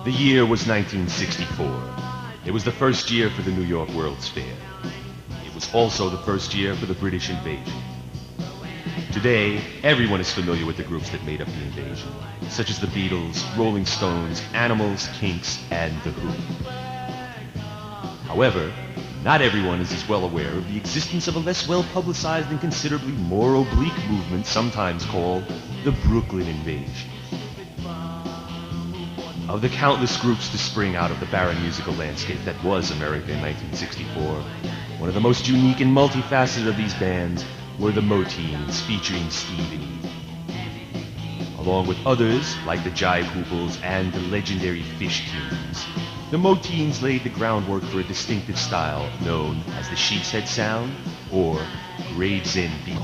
The year was 1964. It was the first year for the New York World's Fair. It was also the first year for the British invasion. Today, everyone is familiar with the groups that made up the invasion, such as the Beatles, Rolling Stones, Animals, Kinks, and The Who. However, not everyone is as well aware of the existence of a less well-publicized and considerably more oblique movement sometimes called the Brooklyn Invasion. Of the countless groups to spring out of the barren musical landscape that was America in 1964, one of the most unique and multifaceted of these bands were the Moteens, featuring Steve and Edie. Along with others, like the Jive Hooples and the legendary Fish Teens, the Moteens laid the groundwork for a distinctive style known as the Sheepshead Sound or Gravesend Beat.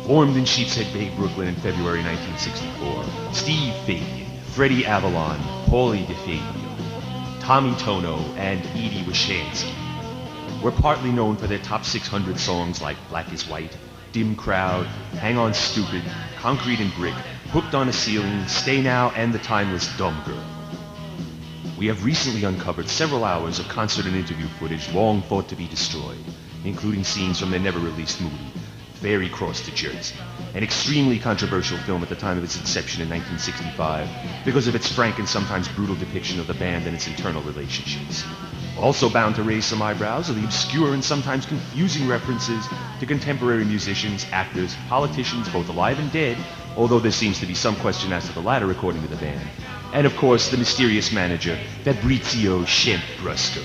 Formed in Sheepshead Bay, Brooklyn in February 1964, Steve Fabian, Freddie Avalon, Paulie DeFabio, Tommy Tono, and Edie Washansky were partly known for their top 600 songs like Black is White, Dim Crowd, Hang On Stupid, Concrete and Brick, Hooked on a Ceiling, Stay Now, and the timeless Dumb Girl. We have recently uncovered several hours of concert and interview footage long thought to be destroyed, including scenes from their never-released movie, Ferry Cross to Jersey, an extremely controversial film at the time of its inception in 1965 because of its frank and sometimes brutal depiction of the band and its internal relationships. Also bound to raise some eyebrows are the obscure and sometimes confusing references to contemporary musicians, actors, politicians, both alive and dead, although there seems to be some question as to the latter according to the band, and of course the mysterious manager, Fabrizio Shemp Brusco.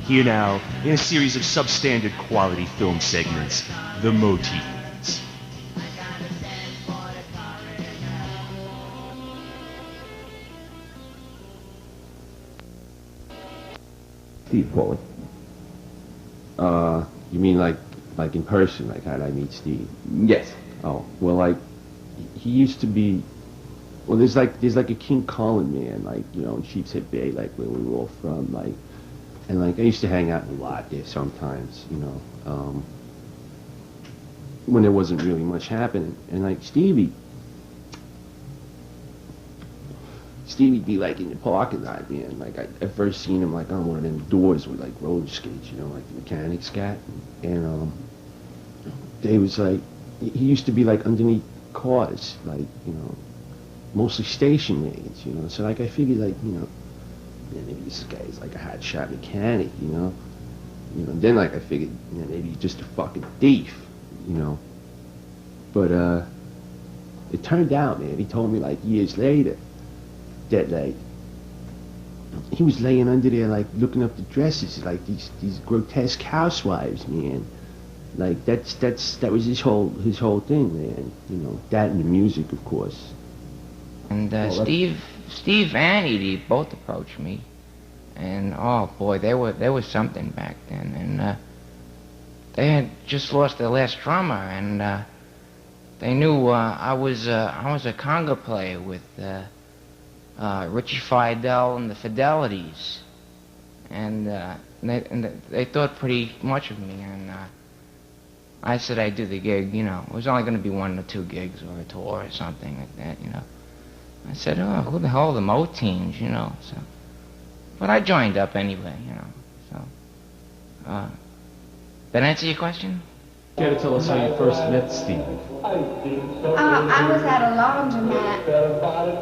Here now, in a series of substandard quality film segments, The Moteens. Steve Paulie. You mean like in person? Like how did I meet Steve? Yes. Oh, well, like he used to be. Well, there's like a King Colin man, like in Sheepshead Bay, like where we were all from, like, and like I used to hang out a lot there sometimes, when there wasn't really much happening, and like Stevie'd be like in the parking lot, man. Like I first seen him like on one of them doors with like roller skates, like the mechanics got, and they was like he used to be like underneath cars, like mostly station wagons, so like I figured like maybe this guy's like a hot shot mechanic, and then like I figured maybe he's just a fucking thief, but it turned out, man, he told me like years later that like he was laying under there like looking up the dresses like these grotesque housewives, man. Like that was his whole thing, man. That and the music, of course. And Steve and Edie both approached me, and oh boy, there was something back then. And they had just lost their last drummer, and they knew I was a conga player with Richie Fidel and the Fidelities, and they thought pretty much of me, and I said I'd do the gig. It was only going to be 1 or 2 gigs or a tour or something like that. I said, oh, who the hell are the Moteens, so. But I joined up anyway, so. That answer your question? Care to tell us how you first met Steve? I was at a laundromat,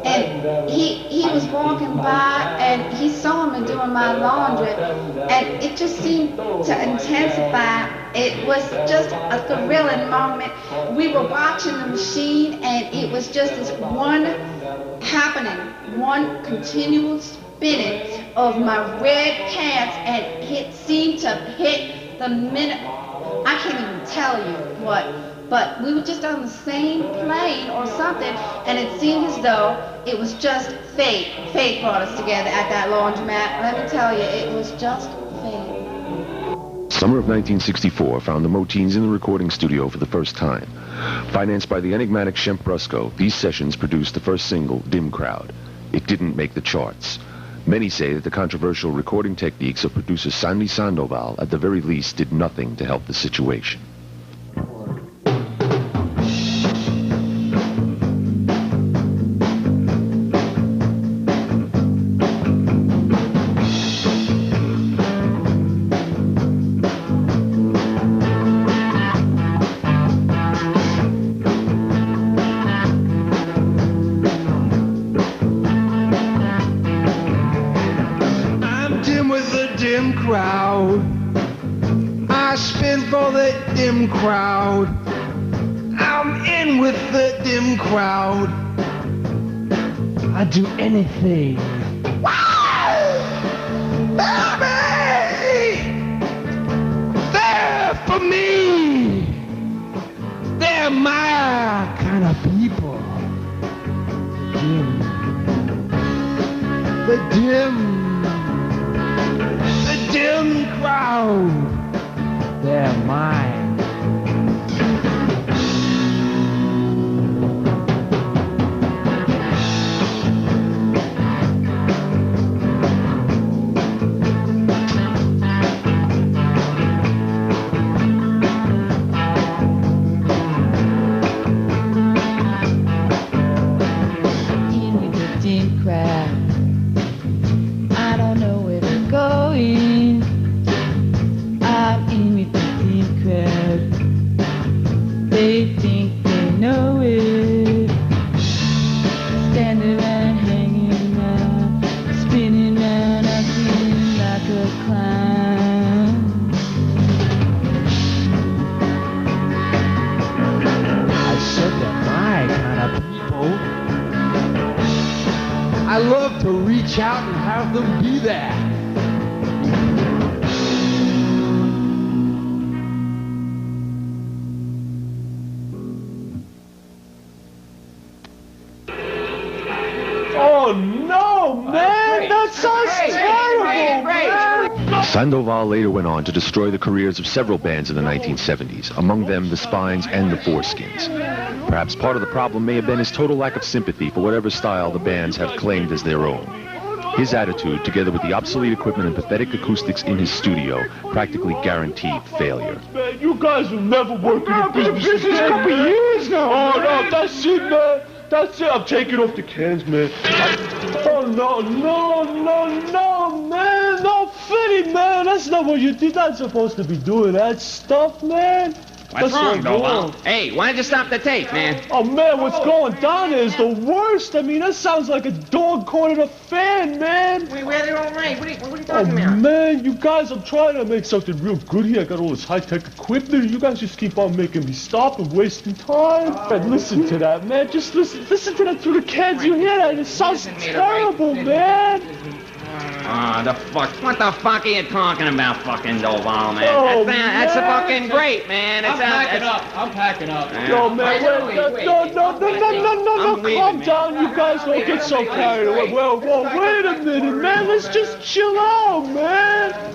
and he was walking by, and he saw me doing my laundry, and it just seemed to intensify. It was just a thrilling moment. We were watching the machine, and it was just this one happening, one continual spinning of my red pants, and it seemed to hit the minute. I can't even tell you what, but we were just on the same plane or something, and it seemed as though it was just fate. Fate brought us together at that laundromat. Let me tell you, it was just fate. Summer of 1964 found the Moteens in the recording studio for the first time. Financed by the enigmatic Shemp Brusco, these sessions produced the first single, Dim Crowd. It didn't make the charts. Many say that the controversial recording techniques of producer Sandy Sandoval, at the very least, did nothing to help the situation. dim crowd. I spin for the dim crowd. I'm in with the dim crowd. I do anything. Baby! They're for me! They're my kind of people. The dim crowd. They're mine. I love to reach out and have them be there. Oh no, man! That sounds terrible, man! Sandoval later went on to destroy the careers of several bands in the 1970s, among them the Spines and the Foreskins. Perhaps part of the problem may have been his total lack of sympathy for whatever style the bands have claimed as their own. His attitude, together with the obsolete equipment and pathetic acoustics in his studio, practically guaranteed failure. Man, you guys will never work in a business again, a couple years now. Oh no, that's it, man. That's it. I'm taking off the cans, man. Oh no, man. No, Fitty, man. That's not what you did. You're not supposed to be doing that stuff, man. What's wrong, Doval? Hey, why don't you stop the tape, man? Oh, man, what's going down there is the worst. I mean, that sounds like a dog cornered a fan, man. Wait, where are they all right? What are you talking about? Oh, man, you guys, I'm trying to make something real good here. I got all this high-tech equipment. You guys just keep on making me stop and wasting time. Man, listen to that, man. Just listen to that through the cans. You hear that? It sounds terrible, man. What the fuck are you talking about, fucking Doval, man? Oh, that's fucking great, man. I'm packing up. No, man, wait, no, calm down, you guys don't get so carried away. Well, wait a minute, man, let's just chill out, man.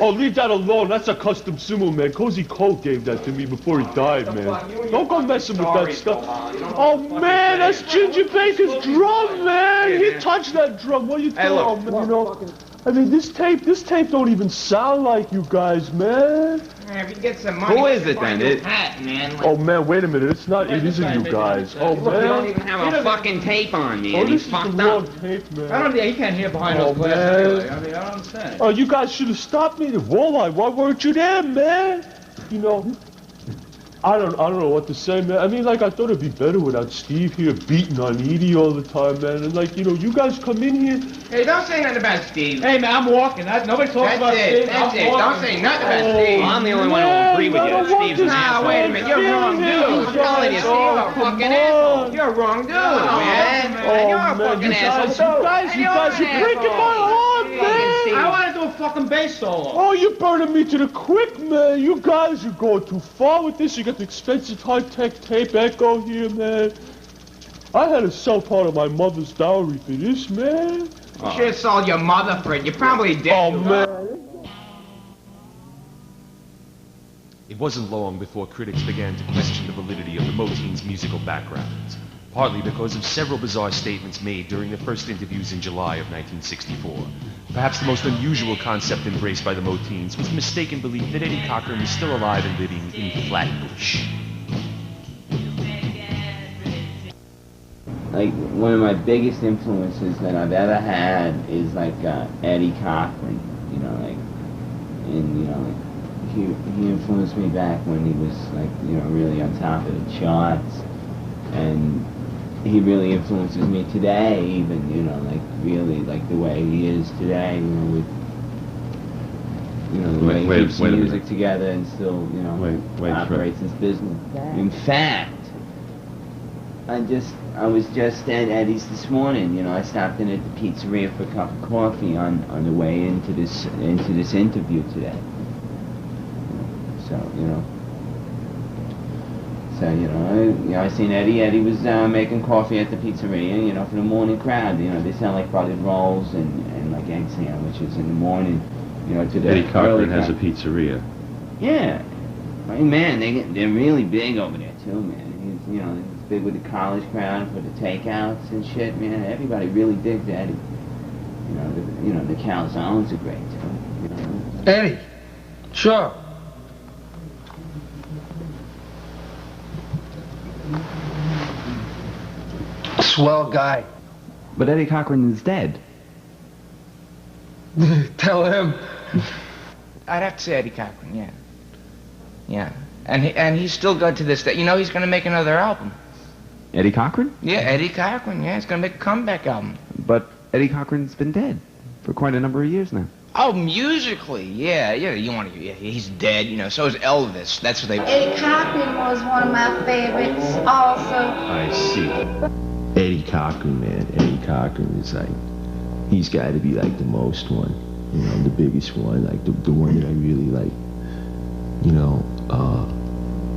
Oh, leave that alone, that's a custom sumo, man. Cozy Cole gave that to me before he died, man. Don't go messing with that stuff. Oh, man, that's Ginger Baker's drum, man. He touched that drum, what are you doing, man, you know? I mean, this tape don't even sound like you guys, man. If you get some money, who is it then? Man. Oh man, wait a minute, it isn't you guys. Oh man. You don't even have a fucking tape on me, Oh, and this he's is the fucked wrong up. tape, man. He can't hear behind those man. glasses anyway. I mean, I don't understand. Oh, you guys should have stopped me. Why weren't you there, man? You know, I don't know what to say, man. I mean, like, I thought it'd be better without Steve here beating on Edie all the time, man. And like, you know, you guys come in here. Hey, don't say nothing about Steve. Hey, man, I'm walking. Nobody talks about Steve. That's it. Don't say nothing about Steve. I'm the only one who will agree with you. Steve's an asshole. Wait a minute. You're wrong, dude. I'm telling you, Steve, you're a fucking asshole. You're a wrong dude, man. You're a fucking asshole. You guys, you're breaking my heart, man. I want to do a fucking bass solo. Oh, you're burning me to the quick, man. You guys, you're going too far with this. You got the expensive high-tech tape echo here, man. I had to sell part of my mother's dowry for this, man. You should have sold your mother for it. You probably did. Oh, man. It wasn't long before critics began to question the validity of the Moteens' musical backgrounds, partly because of several bizarre statements made during the first interviews in July of 1964. Perhaps the most unusual concept embraced by the Moteens was the mistaken belief that Eddie Cochran was still alive and living in Flatbush. Like, one of my biggest influences that I've ever had is like Eddie Cochran, you know, like, and you know, like, he influenced me back when he was like, you know, really on top of the charts, and he really influences me today, even, you know, like, really, like, the way he is today, you know, with you know, the way he keeps music together and still, you know, operates his business. In fact, I was just at Eddie's this morning. You know, I stopped in at the pizzeria for a cup of coffee on the way into this interview today. So I seen Eddie. Eddie was making coffee at the pizzeria. You know, for the morning crowd. You know, they sell like buttered rolls and like egg sandwiches in the morning. You know, to the Eddie Cochran has a pizzeria. Yeah, I mean, man, they're really big over there too, man. He's, you know, he's big with the college crowd for the takeouts and shit, man. Everybody really digs Eddie. You know, the calzones are great too. You know? Eddie, sure. Swell guy. But Eddie Cochran is dead. Tell him. I'd have to say Eddie Cochran, yeah. Yeah. And he's still good to this day. You know, he's going to make another album. Eddie Cochran? Yeah, Eddie Cochran, yeah. He's going to make a comeback album. But Eddie Cochran's been dead for quite a number of years now. Oh, musically, yeah. He's dead, you know, so is Elvis. That's what they... Eddie Cochran was one of my favorites also. I see. Eddie Cochran, man. Eddie Cochran is like, he's got to be like the most one. You know, the biggest one, like the one that I really like. You know,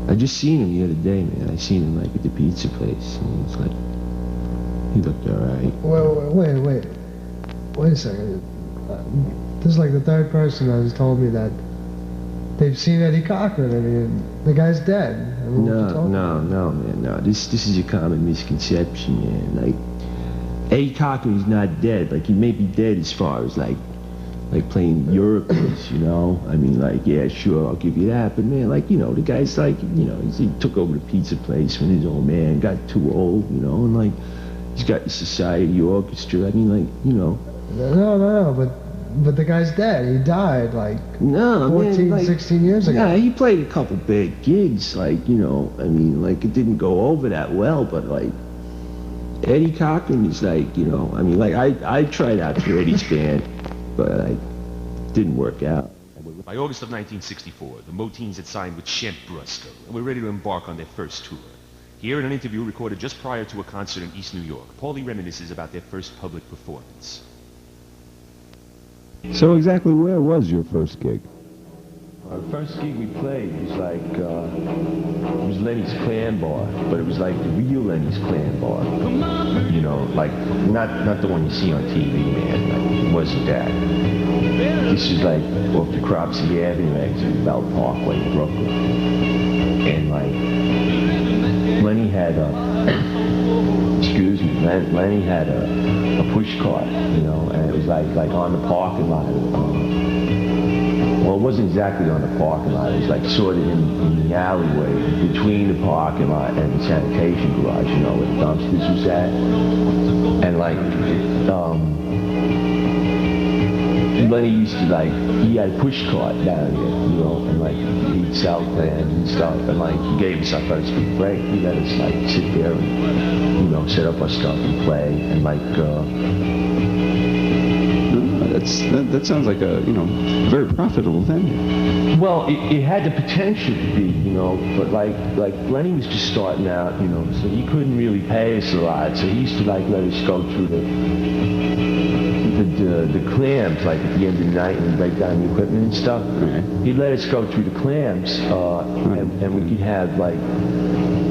I just seen him the other day, man. I seen him like at the pizza place, and it's like, he looked alright. Wait a second. This is like the third person that has told me that they've seen Eddie Cochran. I mean, the guy's dead. I mean, No, man, no. This is a common misconception, man. Like, Eddie Cochran's not dead. Like, he may be dead as far as like playing Europe is, you know? I mean, like, yeah, sure, I'll give you that. But, man, like, you know, the guy's like, you know, he took over the pizza place when his old man got too old, you know? And, like, he's got the Society Orchestra. I mean, like, you know. No, but the guy's dead. He died, like, 14, man, 16 years ago. Yeah, he played a couple big gigs, like, you know, I mean, like, it didn't go over that well, but, like, Eddie Cochran is like, you know, I mean, like, I tried out for Eddie's band, but it didn't work out. By August of 1964, the Moteens had signed with Shemp Brusco and were ready to embark on their first tour. Here in an interview recorded just prior to a concert in East New York, Paulie reminisces about their first public performance. So exactly where was your first gig? Our first gig we played was like, it was Lenny's Clan Bar, but it was like the real Lenny's Clan Bar. You know, like, not the one you see on TV, man. Like, it wasn't that. This is like off the Cropsey Avenue exit, Bell Parkway in Brooklyn. And like, Lenny had Lenny had a push cart, you know, and it was like on the parking lot. Well, it wasn't exactly on the parking lot. It was like sort of in the alleyway between the parking lot and the sanitation garage, you know, where the dumpsters was at. And like, Lenny used to like, he had a push cart down here, you know, and like he'd sell plans and stuff. And like, he gave us our first big break. He let us like sit there and, you know, set up our stuff and play. And like, that sounds like a, you know, very profitable venue. well, it had the potential to be, you know, but like Lenny was just starting out, you know, so he couldn't really pay us a lot. So he used to like let us go through the clams, like at the end of the night and break down the equipment and stuff. Okay. He'd let us go through the clams, and we could have like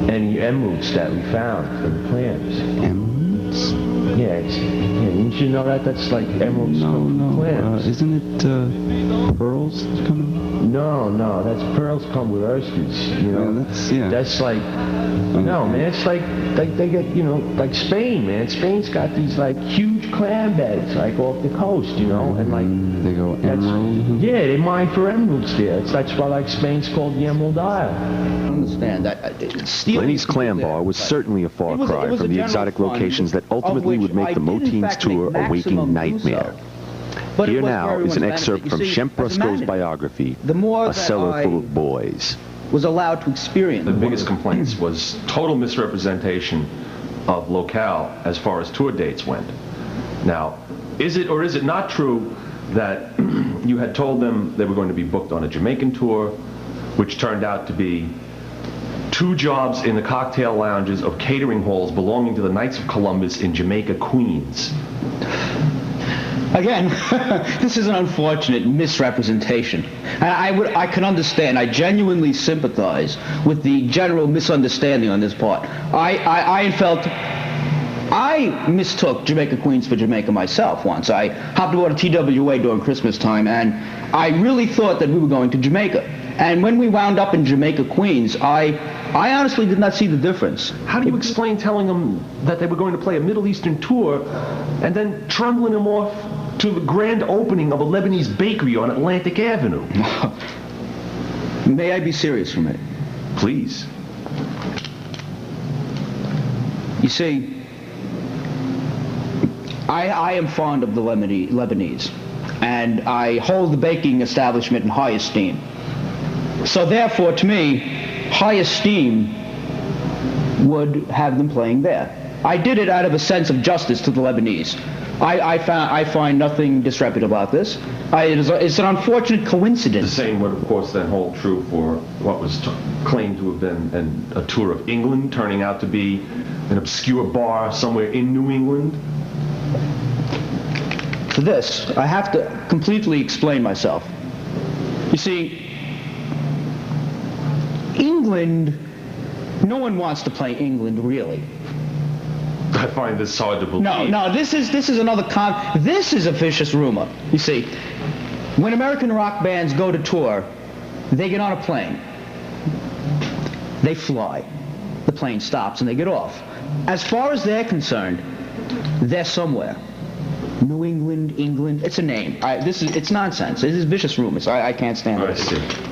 any emeralds that we found from the clams. Emeralds? Yeah, didn't you know that? That's like emeralds from clams. Isn't it pearls coming? No, that's pearls come with oysters, you know. That's like, no, man, it's like they get, you know, like Spain, man. Spain's got these like huge clam beds, like off the coast, you know, and like they go emerald. Yeah, they mine for emeralds there. That's why like Spain's called the Emerald Isle. I understand that. Lenny's Clam Bar was certainly a far cry from the exotic locations that ultimately would make the Moteens tour a waking nightmare. Here now is an excerpt from Shemp Brusco's biography, A Cellar Full of Boys. Was allowed to experience. The biggest complaints was total misrepresentation of locale as far as tour dates went. Now, is it or is it not true that you had told them they were going to be booked on a Jamaican tour, which turned out to be 2 jobs in the cocktail lounges of catering halls belonging to the Knights of Columbus in Jamaica, Queens. Again, this is an unfortunate misrepresentation. I can understand, I genuinely sympathize with the general misunderstanding on this part. I mistook Jamaica Queens for Jamaica myself once. I hopped aboard a TWA during Christmas time, and I really thought that we were going to Jamaica. And when we wound up in Jamaica Queens, I honestly did not see the difference. How do you explain telling them that they were going to play a Middle Eastern tour and then trundling them off to the grand opening of a Lebanese bakery on Atlantic Avenue? May I be serious for a minute? Please. You see, I am fond of the Lebanese, and I hold the baking establishment in high esteem. So therefore, to me, high esteem would have them playing there. I did it out of a sense of justice to the Lebanese. I find nothing disreputable about this. It's an unfortunate coincidence. The same would, of course, then hold true for what was claimed to have been a tour of England, turning out to be an obscure bar somewhere in New England. For this, I have to completely explain myself. You see, England, no one wants to play England, really. I find this hard to believe. No, this is another this is a vicious rumor. You see, when American rock bands go to tour, they get on a plane. They fly. The plane stops and they get off. As far as they're concerned, they're somewhere. New England, England, it's a name. It's nonsense. This is vicious rumors. I can't stand it.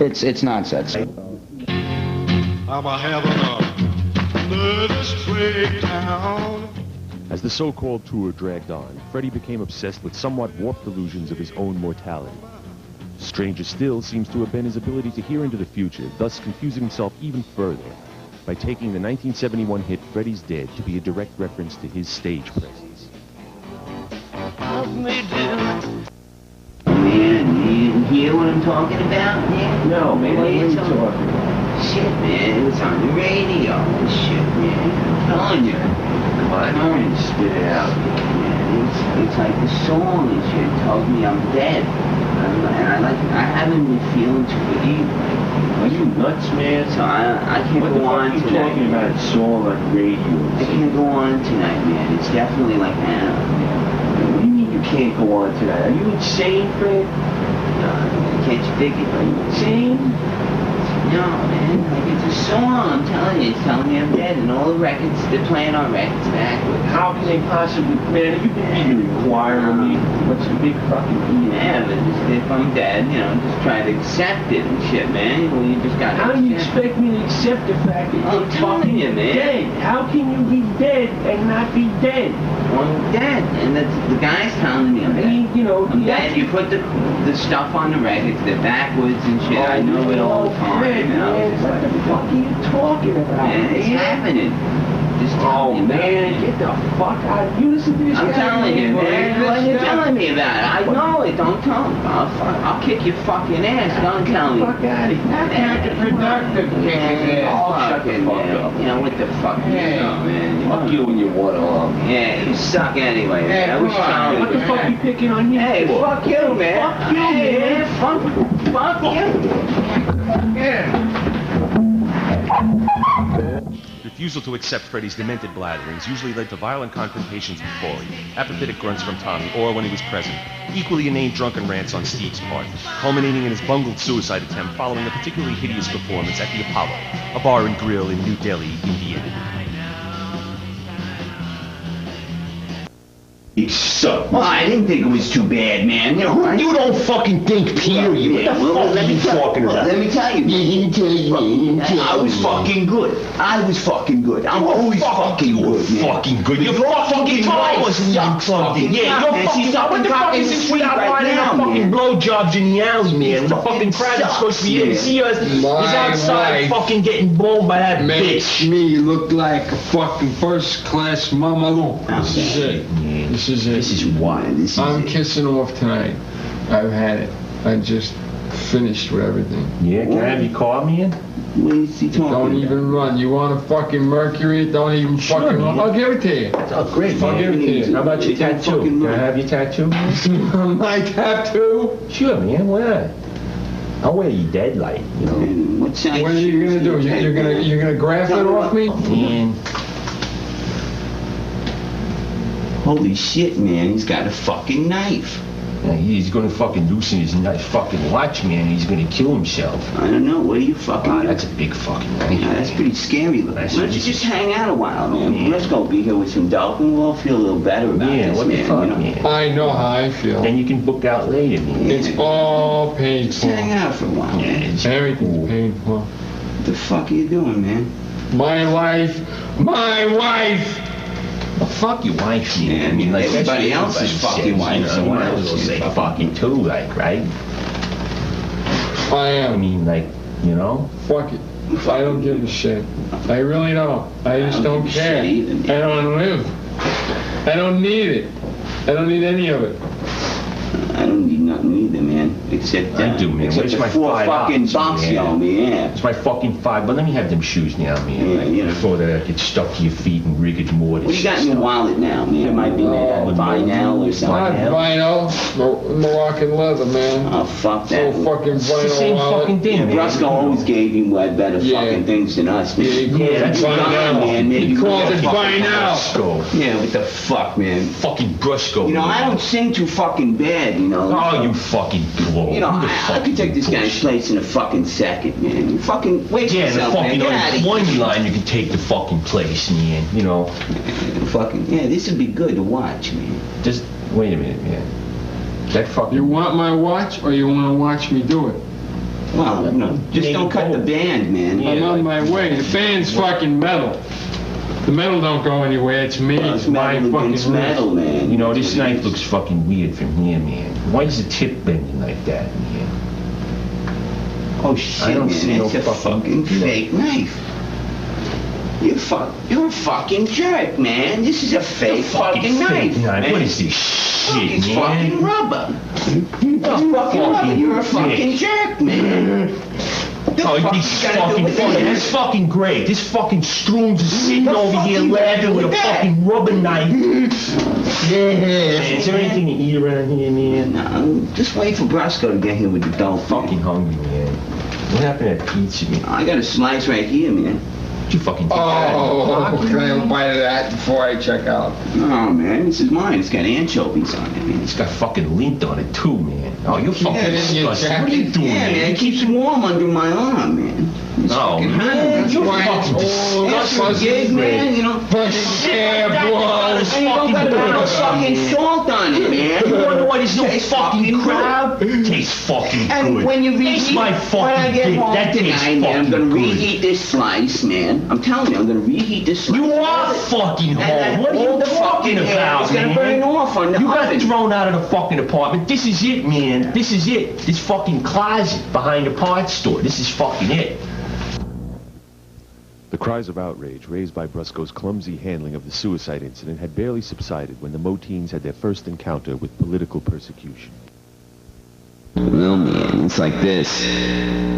It's nonsense. I'm having a nervous breakdown. As the so-called tour dragged on, Freddie became obsessed with somewhat warped delusions of his own mortality. Stranger still seems to have been his ability to hear into the future, thus confusing himself even further by taking the 1971 hit Freddie's Dead to be a direct reference to his stage presence. Man, you hear what I'm talking about, man? No, man, what are you talking about? Shit, man, it was on the radio and shit, man. I'm telling you. Come on, don't spit it out. Man, it's like the song and shit tells me I'm dead. And I haven't been feeling too good either. Are you nuts, man? So I can't go on tonight. What the fuck are you talking about? It's all like radio. I can't go on tonight, man. It's definitely like that. What do you mean you can't go on tonight? Are you insane, Fred? No, can't you dig it? Are you insane? No, man, like it's a song, I'm telling you, it's telling me I'm dead, and all the records, they're playing our records backwards. How can they possibly, man, have you been reading the choir of me? What's the big fucking deal? Yeah, but just if I'm dead, you know, just try to accept it and shit, man. Well, you just gotta How do you expect me to accept the fact that I'm telling you, man. Dead? How can you be dead and not be dead? Well, I'm dead, and that's, the guy's telling me I'm dead. You know, I'm dead. You put the stuff on the records, they're backwards and shit. I know it all the time. Man, what the fuck are you talking about? Man, it's happening. Just tell me about it. Get the fuck out. You listen to this guy. I'm telling you, man. What are you telling me about it? I know it. Don't tell me. I'll kick your fucking ass. Don't tell me. Fuck out of here. Counterproductive kicking Shut the fuck up. You know, what the fuck you know, man. Fuck you and your one arm. Yeah, you suck anyway, man. I was telling you. What the fuck you picking on me for? Hey, fuck you, man. Fuck you, man. Fuck you. Yeah. Refusal to accept Freddie's demented blatherings usually led to violent confrontations with Paulie, apathetic grunts from Tommy, or when he was present, equally inane drunken rants on Steve's part, culminating in his bungled suicide attempt following a particularly hideous performance at the Apollo, a bar and grill in New Delhi, Indiana. You suck. Well, I didn't think it was too bad, man. You know, You don't fucking think, period. What the fuck are you talking about? Let me tell you. I was fucking good. I was fucking good. I'm always fucking good, man. Fucking good. You're fucking guitar suck something. Yeah, you're fucking suck. What the fuck is this shit out lining up fucking blowjobs in the alley, man? The fucking crowd is supposed to be in to see us. He's outside fucking getting blown by that bitch. Me look like a fucking first-class mamalou. This is it. This is it. This is why. I'm kissing off tonight. I've had it. I just finished with everything. Yeah, can I have your car, man? What is he talking Don't about? even run. You want a fucking Mercury? Don't even fucking run. I'll give it to you. Oh, great, I'll give it to you. How about your tattoo? Can I have your tattoo? My tattoo? Sure, man. Why not? I'll wear you dead light, you know. What are you gonna do? You're gonna graft it off me? Man. Holy shit, man. He's got a fucking knife. Yeah, he's gonna fucking loosen his fucking watch, man. He's gonna kill himself. I don't know. What are you fucking... Wow, that's a big fucking knife. Yeah, that's pretty scary. Why don't you just hang out a while, man? Let's go be here with some dope and we'll all feel a little better about this, what the man. fuck, You know? man? I know how I feel. Then you can book out later, man. It's all paid Just for. hang out for a while, man. Everything's paid for. What the fuck are you doing, man? My life. My wife. Well, fuck your wife, man. Yeah, I mean, like, everybody that's what else's everybody fucking says, wife, you know, someone might as else well is say fucking. fucking too, like, right? I am. I mean, like, you know? Fuck it. I don't give a shit. I really don't. I just don't care. I don't live. I don't need it. I don't need any of it. I don't need nothing either, man. Except I do, man. Except Where's the my four fucking $5, bucks, man? you owe me, yeah. It's my fucking $5, but let me have them shoes now, man. Yeah, like, you know. before that get stuck to your feet and rigid mortis. What do you got in your wallet now, man? It might be made out of vinyl or something. Not vinyl. Moroccan leather, man. Oh, fuck that. So fucking vinyl same wallet. fucking thing, Yeah, man. Brusco always gave you better fucking things than us, man. Yeah, he called it that's vinyl. man. Maybe He called it fucking vinyl. Brusco. Yeah, what the fuck, man? Fucking Brusco. You know, I don't sing too fucking bad, you know. Oh, you fucking blow. You know, I could take this guy's place in a fucking second, man. You fucking waste Yeah, the yourself, man. fucking Get out of one here. line you can take the fucking place, man. You know, Fucking, yeah, this would be good to watch, man. just wait a minute, man. That fucking. You want my watch or you want to watch me do it? Well, you know, just Maybe don't cut the both. band, man. I'm on my way. The band's fucking metal. The metal don't go anywhere. It's me. Well, It's my metal fucking against metal, man. You know, this knife looks fucking weird from here, man. Why is the tip bending like that, man? Oh shit, I don't man, see no that's a fucking fake knife. You're a fucking jerk, man. This is a fake fucking knife. Man. What is this shit, It's man? fucking rubber. It's fucking rubber. You're a fucking jerk, man. The Oh, fuck this you gotta do fucking with funny. this? That's fucking great. This fucking Strooms is sitting The over fuck here you gotta laughing do with a with that? fucking rubber knife. Is there anything to eat around here, man? No, just wait for Brusco to get here with the dough. Fucking hungry, man. What happened to that pizza, man? I got a slice right here, man. You fucking take that out of the Oh, pocket? can I have a bite of that before I check out? Oh, man, this is mine. It's got anchovies on it, man. It's got fucking lint on it too, man. Oh, you're fucking Yeah, in your disgusting. What are you jacket? doing, Yeah, man, it keeps it warm under my arm, man. It's Oh, fucking hot. man, you're why fucking it's all disgusting. After a gig, man, you know. Yeah, bro. And you don't gotta put no fucking salt on it, man. You wanna know why there's no Tastes fucking good. crab? Tastes fucking And good. when you Tastes reheat, my when I fucking get dick. home That tastes tonight, man, I'm fucking gonna good. reheat this slice, man. I'm telling you, I'm gonna reheat this slice. You are fucking And home. What are all you the talking fucking air about, is gonna man? burn off on the You got oven. thrown out of the fucking apartment. This is it, man. This is it. This fucking closet behind the parts store. This is fucking it. The cries of outrage raised by Brusco's clumsy handling of the suicide incident had barely subsided when the Moteens had their first encounter with political persecution. Well, man, it's like this.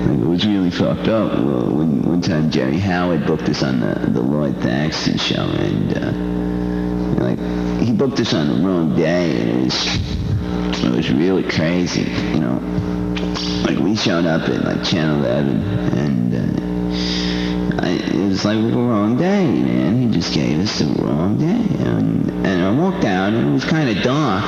Like, it was really fucked up. Well, one time Jerry Howard booked us on the Lloyd Thaxton show, and like he booked us on the wrong day, and it was really crazy, you know. Like we showed up at like Channel 11, and it was like the wrong day, man. He just gave us the wrong day, and I walked out, and it was kind of dark.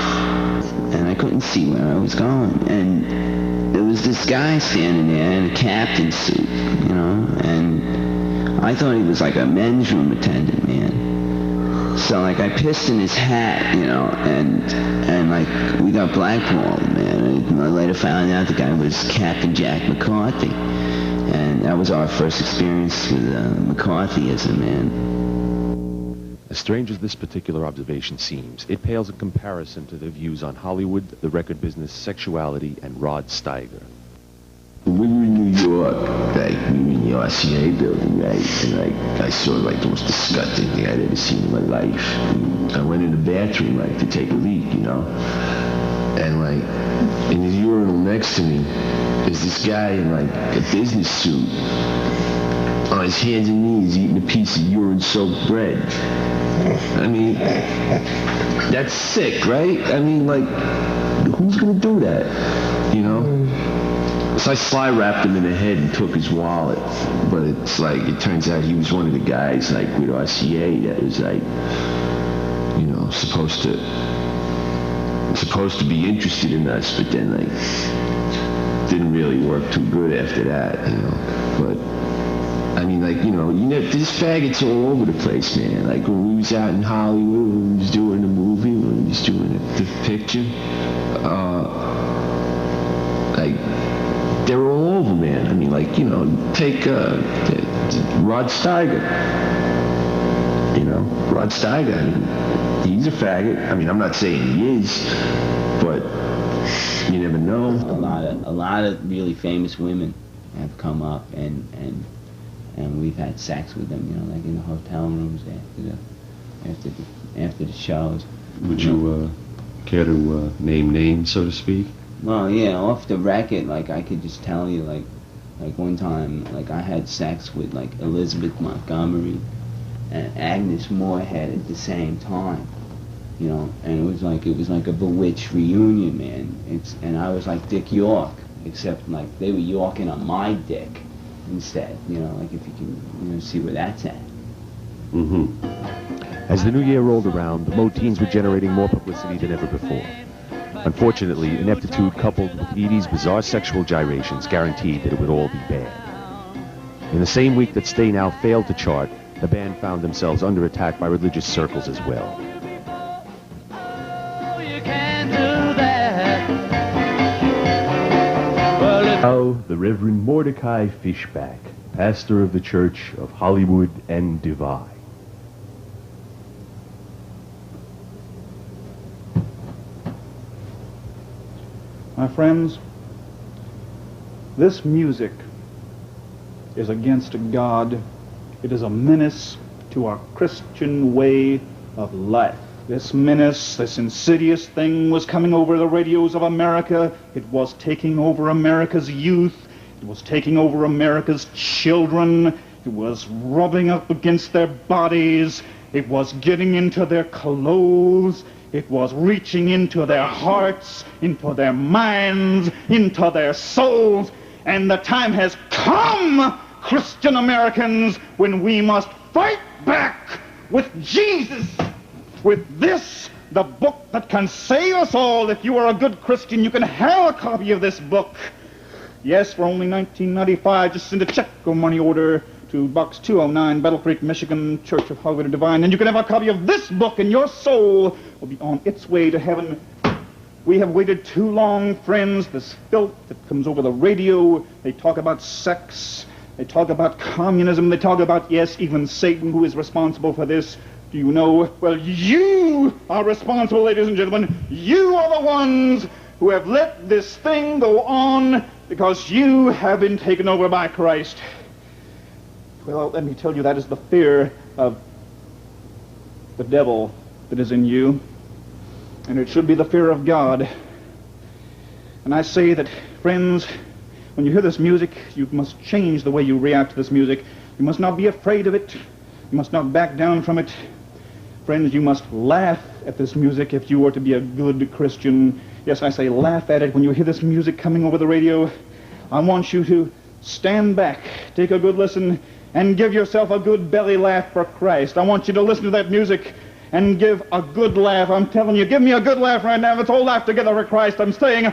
And I couldn't see where I was going. And there was this guy standing there in a captain's suit, you know, and I thought he was like a men's room attendant, man. So like I pissed in his hat, you know, and like we got blackballed, man. And I later found out the guy was Captain Jack McCarthy. And that was our first experience with McCarthyism, man. As strange as this particular observation seems, it pales in comparison to their views on Hollywood, the record business, sexuality, and Rod Steiger. We were in New York, like, we were in the RCA building, right? And, like, I saw, like, the most disgusting thing I'd ever seen in my life. And I went in the bathroom, like, to take a leak, you know? And, like, in the urinal next to me is this guy in like a business suit, on his hands and knees eating a piece of urine-soaked bread. I mean, that's sick, right? I mean, like, who's gonna do that? You know? So I sly wrapped him in the head and took his wallet. But it's like, it turns out he was one of the guys, like, with RCA that was like, you know, supposed to be interested in us, but then like didn't really work too good after that, you know. But I mean, like, you know, there's faggots all over the place, man. Like when we was out in Hollywood, when we was doing the movie, when we was doing the picture, like they were all over, man. I mean, like, you know, take Rod Steiger. You know, Rod Steiger, I mean, he's a faggot. I mean, I'm not saying he is, but you never know. A lot of really famous women have come up and we've had sex with them, you know, like in the hotel rooms after the shows. Would you care to name names, so to speak? Well, yeah, off the record, like I could just tell you, like one time, like I had sex with like Elizabeth Montgomery and Agnes Moorehead at the same time, you know, and it was like a bewitched reunion, man. And I was like Dick York, except like they were yorking on my dick instead, you know, like if you can, you know, see where that's at. Mm-hmm. As the new year rolled around, the Moteens were generating more publicity than ever before. Unfortunately, ineptitude coupled with Edie's bizarre sexual gyrations guaranteed that it would all be bad. In the same week that Stay Now failed to chart, the band found themselves under attack by religious circles as well. Now, the Reverend Mordecai Fishback, pastor of the Church of Hollywood and Divine. My friends, this music is against God. It is a menace to our Christian way of life. This menace, this insidious thing was coming over the radios of America. It was taking over America's youth. It was taking over America's children. It was rubbing up against their bodies. It was getting into their clothes. It was reaching into their hearts, into their minds, into their souls. And the time has come, Christian Americans, when we must fight back with Jesus, with this, the book that can save us all. If you are a good Christian, you can have a copy of this book. Yes, for only $19.95, just send a check or money order to Box 209, Battle Creek, Michigan, Church of Hollywood and Divine, and you can have a copy of this book, and your soul will be on its way to heaven. We have waited too long, friends. This filth that comes over the radio, they talk about sex, they talk about communism, they talk about, yes, even Satan, who is responsible for this. Do you know? Well, you are responsible, ladies and gentlemen. You are the ones who have let this thing go on because you have been taken over by Christ. Well, let me tell you, that is the fear of the devil that is in you. And it should be the fear of God. And I say that, friends, when you hear this music, you must change the way you react to this music. You must not be afraid of it. You must not back down from it. Friends, you must laugh at this music if you are to be a good Christian. Yes, I say laugh at it when you hear this music coming over the radio. I want you to stand back, take a good listen, and give yourself a good belly laugh for Christ. I want you to listen to that music and give a good laugh. I'm telling you, give me a good laugh right now. Let's all laugh together for Christ. I'm saying,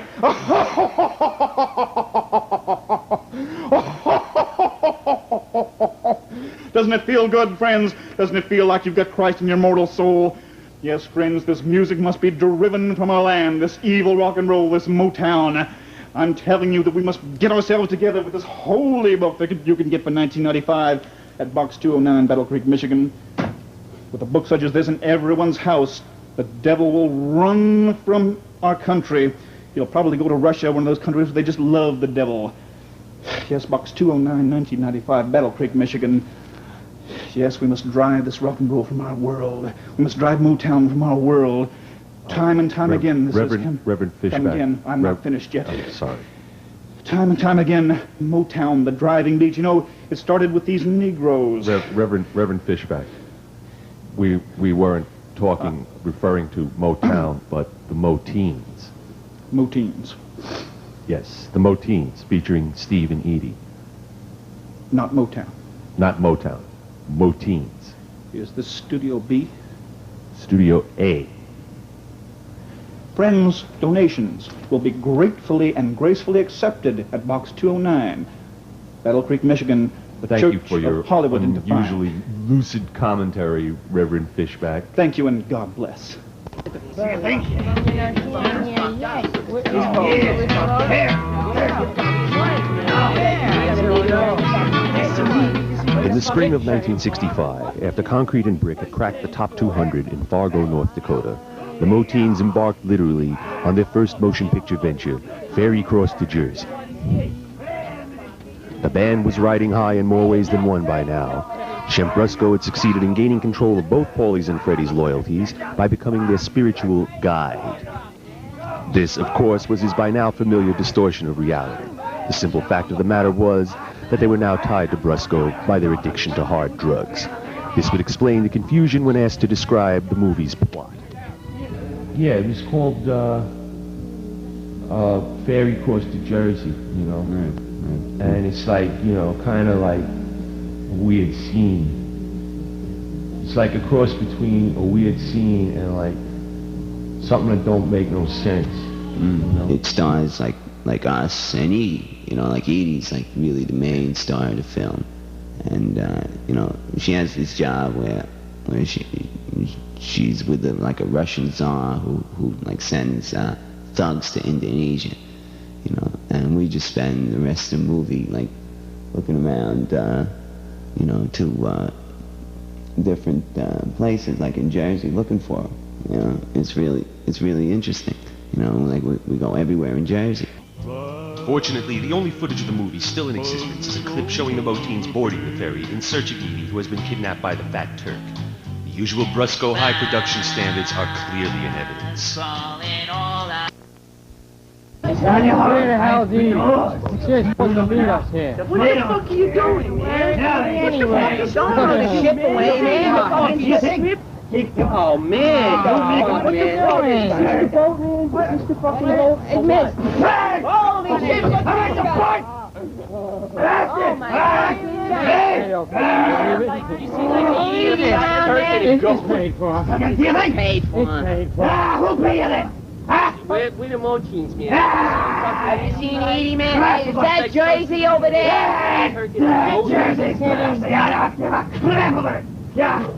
doesn't it feel good, friends? Doesn't it feel like you've got Christ in your mortal soul? Yes, friends, this music must be driven from our land, this evil rock and roll, this Motown. I'm telling you that we must get ourselves together with this holy book that you can get for $19.95 at Box 209, Battle Creek, Michigan. With a book such as this in everyone's house, the devil will run from our country. He'll probably go to Russia, one of those countries where they just love the devil. Yes, Box 209, 1995, Battle Creek, Michigan. Yes, we must drive this rock and roll from our world. We must drive Motown from our world. Time and time again, this Reverend Fishback. Come again. I'm not finished yet. Oh, sorry. Time and time again, Motown, the driving beat. You know, it started with these Negroes. Reverend Fishback. We weren't talking, referring to Motown, but the Moteens. Moteens. Yes, the Moteens, featuring Steve and Edie. Not Motown. Not Motown. Moteens. Is this Studio B? Studio A. Friends' donations will be gratefully and gracefully accepted at Box 209, Battle Creek, Michigan, the Thank Church you for your of Hollywood and Defiant. unusually lucid commentary, Reverend Fishback. Thank you and God bless. Thank you. In the spring of 1965, after Concrete and Brick had cracked the top 200 in Fargo, North Dakota, the Moteens embarked literally on their first motion picture venture, Ferry Cross to Jersey. The band was riding high in more ways than one by now. Shemp Rusko had succeeded in gaining control of both Paulie's and Freddie's loyalties by becoming their spiritual guide. This, of course, was his by now familiar distortion of reality. The simple fact of the matter was that they were now tied to Brusco by their addiction to hard drugs. This would explain the confusion when asked to describe the movie's plot. Yeah, it was called Ferry Cross to Jersey, you know. Right. And it's like, you know, kind of like a weird scene. It's like a cross between a weird scene and like something that don't make no sense. You know? It stars like us and Edie, you know, like Edie's like really the main star of the film. And, you know, she has this job where she's with like a Russian czar who like sends thugs to Indonesia, you know, and we just spend the rest of the movie like looking around, you know, to different places like in Jersey looking for her. You know, it's really interesting. You know, like we go everywhere in Jersey. Fortunately, the only footage of the movie still in existence is a clip showing the Moteens boarding the ferry in search of Edie, who has been kidnapped by the Fat Turk. The usual Brusco high production standards are clearly in evidence. Where the hell is Edie? She's supposed to meet us here. What the fuck are you doing, man? Anyway, don't throw the ship away, man. Oh, man. What the fuck is Mr. Boatman? Mr. fucking Boatman? It missed. Holy shit, look at the point! Oh, my God. You see, like, the idiot turkey to go. It's paid for. Do you think? Paid for. It's paid for. Who paid it? We're the Moteens, man. Have you seen Edie, man? Is that Jersey over there? Yeah, Jersey. Yeah.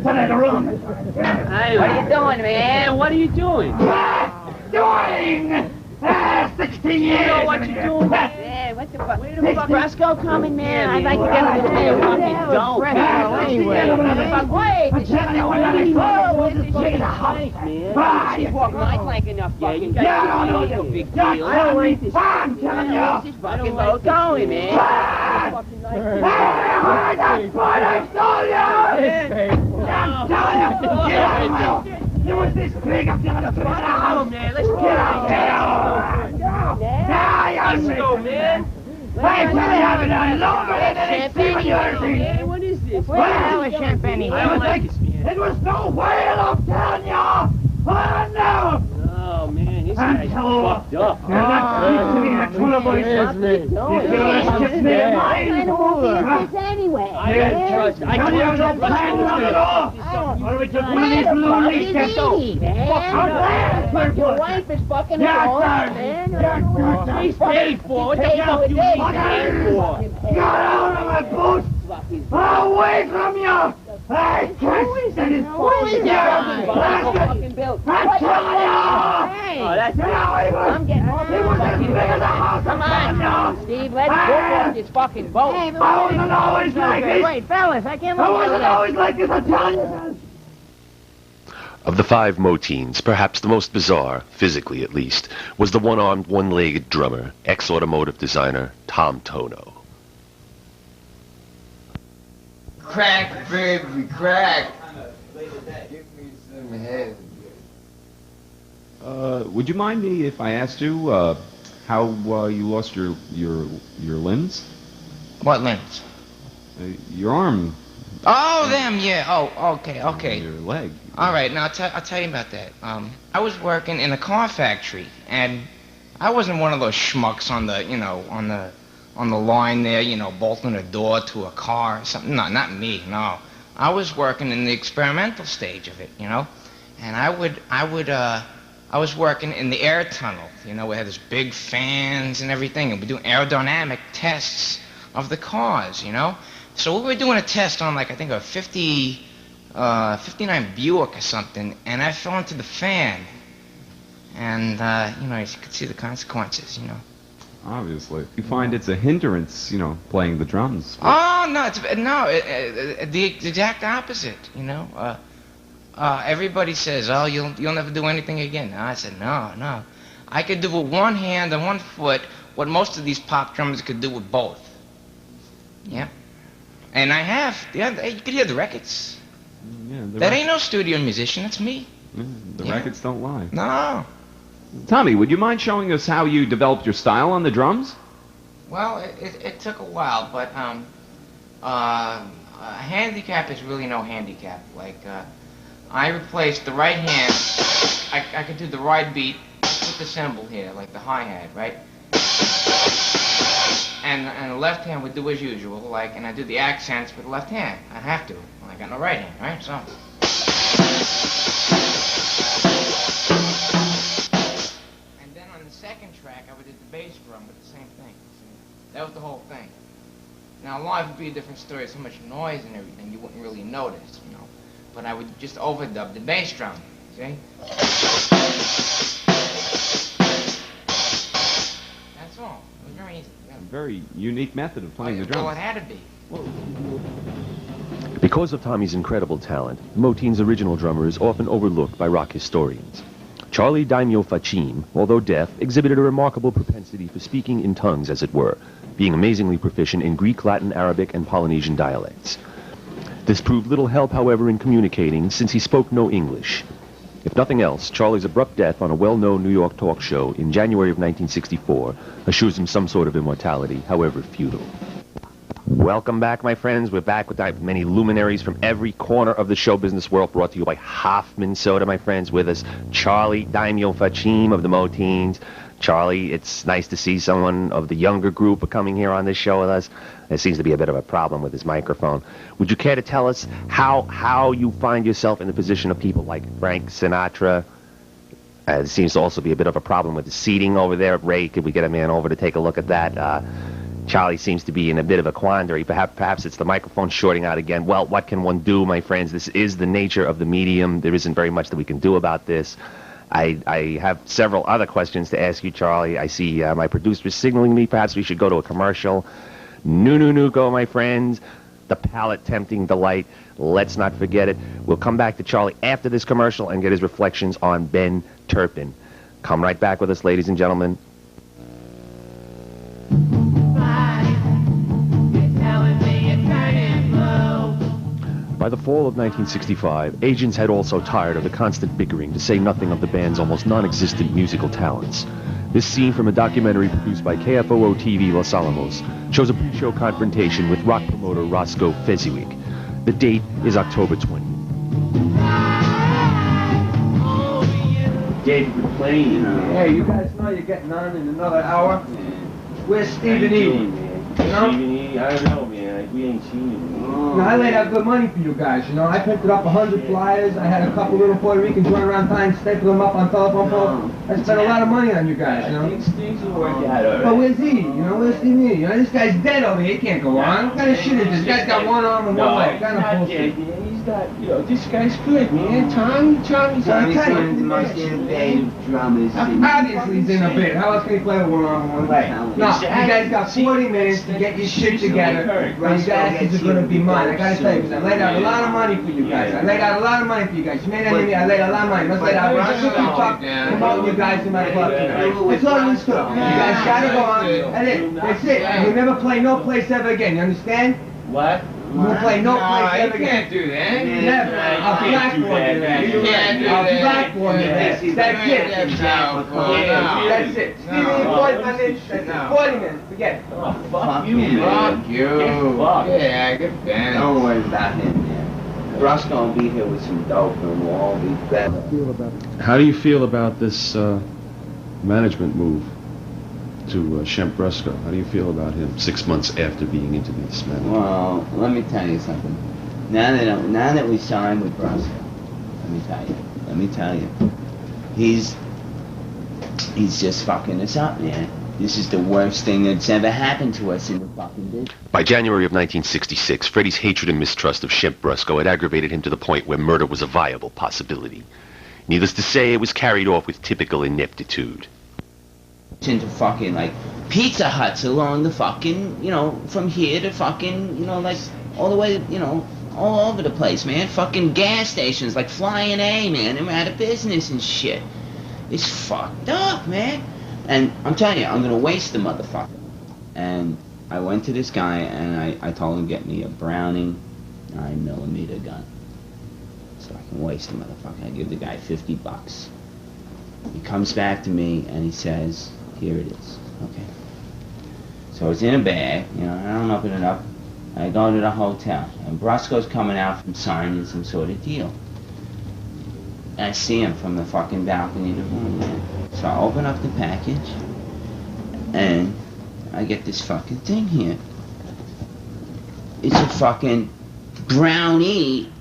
Put it in the room. Hey, what are you doing, man? What are you doing? Doing 16 years. You know what you're doing? Yeah, what the fuck? Where the fuck? Brusco coming, man. I'd like to get him to the fucking dope. Wait, I'm telling you, where's the chicken house, man? She's walking my plank enough fucking. Yeah, I don't know. Big deal. I don't like this. I'm telling you. This is fucking boat going, man. That's what I told you. I'm telling you. It was this big up there on the front. Man, let's get out. Let's go, man. I really haven't done longer than Hey, what is this? What the hell is champagne? It was no whale, I'm telling you. Oh, no. Oh, man, this guy's fucked up. That's one of my It's anyway. I can't trust. I can't trust. Your wife is fucking alone, man. He's paid for. What the fuck you paid for? Get out of my boots! Away from you! I can't stand it! Who is Fucking Bill. I'm telling you! Oh, that's I'm getting home. It was as big as a house. Come on, Steve. Let's go off this fucking boat. I wasn't always like this. Wait, fellas, I can't I wasn't always like this, I'm telling you. Of the five Moteens, perhaps the most bizarre, physically at least, was the one-armed, one-legged drummer, ex-automotive designer Tom Tono. Crack, baby, crack. Give me some head. Would you mind me if I asked you how you lost your limbs? What limbs? Your arm. Oh, them, yeah. Oh, okay. Your leg. All right, now I'll tell you about that. I was working in a car factory, and I wasn't one of those schmucks on the, on the line there, bolting a door to a car or something. No, not me, no. I was working in the experimental stage of it, and I was working in the air tunnel, we had these big fans and everything, and we're doing aerodynamic tests of the cars, So we were doing a test on, like, I think a 59 Buick or something, and I fell into the fan. And, you could see the consequences, Obviously. You find it's a hindrance, playing the drums. Oh, no, the exact opposite, everybody says, oh, you'll never do anything again. I said, no. I could do with one hand and one foot what most of these pop drummers could do with both. Yeah. And I have. Yeah, you could hear the records. Yeah, that ain't no studio musician, that's me. Yeah, the records don't lie. No. Tommy, would you mind showing us how you developed your style on the drums? Well, it took a while, but a handicap is really no handicap. Like, I replaced the right hand. I could do the right beat with the cymbal here, like the hi-hat, right? And the left hand would do as usual, like, and I do the accents with the left hand. I have to. Well, I got no right hand, right? So. And then on the second track, I would do the bass drum with the same thing. See? That was the whole thing. Now, live would be a different story. So much noise and everything, you wouldn't really notice, But I would just overdub the bass drum, see? That's all. It was very easy. Yeah. Very unique method of playing the drums. Well, it had to be. Because of Tommy's incredible talent, Moteens' original drummer is often overlooked by rock historians. Charlie Daimyo Facim, although deaf, exhibited a remarkable propensity for speaking in tongues, as it were, being amazingly proficient in Greek, Latin, Arabic, and Polynesian dialects. This proved little help, however, in communicating, since he spoke no English. If nothing else, Charlie's abrupt death on a well-known New York talk show in January of 1964 assures him some sort of immortality, however futile. Welcome back, my friends. We're back with many luminaries from every corner of the show business world, brought to you by Hoffman Soda, my friends. With us, Charlie Daimyo Facim of the Moteens. Charlie, it's nice to see someone of the younger group coming here on this show with us. There seems to be a bit of a problem with his microphone. Would you care to tell us how you find yourself in the position of people like Frank Sinatra? There seems to also be a bit of a problem with the seating over there. Ray, could we get a man over to take a look at that? Charlie seems to be in a bit of a quandary. Perhaps it's the microphone shorting out again. Well, what can one do, my friends? This is the nature of the medium. There isn't very much that we can do about this. I have several other questions to ask you, Charlie. I see my producer signaling me. Perhaps we should go to a commercial. No, go, my friends. The palate-tempting delight. Let's not forget it. We'll come back to Charlie after this commercial and get his reflections on Ben Turpin. Come right back with us, ladies and gentlemen. By the fall of 1965, agents had also tired of the constant bickering, to say nothing of the band's almost non-existent musical talents. This scene from a documentary produced by KFOO-TV Los Alamos shows a pre-show confrontation with rock promoter Roscoe Fezziwig. The date is October 20th. David, we're playing. Hey, you guys know you're getting on in another hour? Where's Stephen E? Stephen E, I don't know, man. We ain't seen him. I laid out good money for you guys, I printed up 100 flyers. I had a couple little Puerto Ricans run around town, staple them up on telephone poles. I spent a lot of money on you guys, Things will work out, all right. But where's he? Where's Stephen E? This guy's dead over here. He can't go on. What kind of shit is this? This guy's got one arm and one leg. Kind of bullshit. He's not, this guy's good, man. Tommy's one of the most innovative drummers. Obviously he's in a bit. How else can he play with one arm and one leg? No, you guys got 40 minutes to get your shit together. You guys are going to be mine. I gotta tell you, because I laid out a lot of money for you guys. You made any I laid out a lot of money. Let's lay out a super talk about you guys in my club tonight. That's all you do. You guys gotta go on. That's it. You never play no place ever again. You understand? What? You will play no place ever you can't do that. Never. I'll blackboard you there. You can't do that. I'll blackboard you there. That's it. That's it. Stevie, 40 minutes. That's it. 40 minutes. Forget it. Fuck you, man. Fuck you. Yeah, get down. Don't worry about him, man. Brusco will be here with some dope and we'll all be better. How do you feel about this management move to Shemp Brusco? How do you feel about him 6 months after being into this management? Well, let me tell you something. Now that we signed with Brusco, let me tell you, he's just fucking us up, man. This is the worst thing that's ever happened to us in the fucking business. By January of 1966, Freddie's hatred and mistrust of Shemp Brusco had aggravated him to the point where murder was a viable possibility. Needless to say, it was carried off with typical ineptitude. Into fucking, like, Pizza Huts along the fucking, you know, from here to fucking, you know, like, all the way, you know, all over the place, man. Fucking gas stations, like Flying A, man. They were out of business and shit. It's fucked up, man. And I'm telling you, I'm gonna waste the motherfucker. And I went to this guy and I told him to get me a Browning 9mm gun. So I can waste the motherfucker. I give the guy $50. He comes back to me and he says, here it is. Okay. So it's in a bag, you know, I don't open it up. I go to the hotel and Brusco's coming out from signing some sort of deal. And I see him from the fucking balcony of the room, man. So I open up the package and I get this fucking thing here. It's a fucking Brownie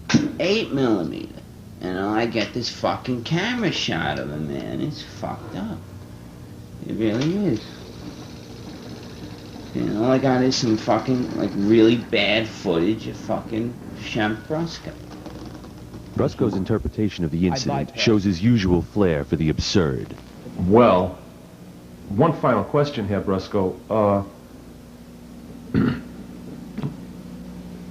8mm. And I get this fucking camera shot of him, man. It's fucked up. It really is. And all I got is some fucking, like, really bad footage of fucking Shemp Brusco. Brusco's interpretation of the incident shows his usual flair for the absurd. Well, one final question here, Brusco.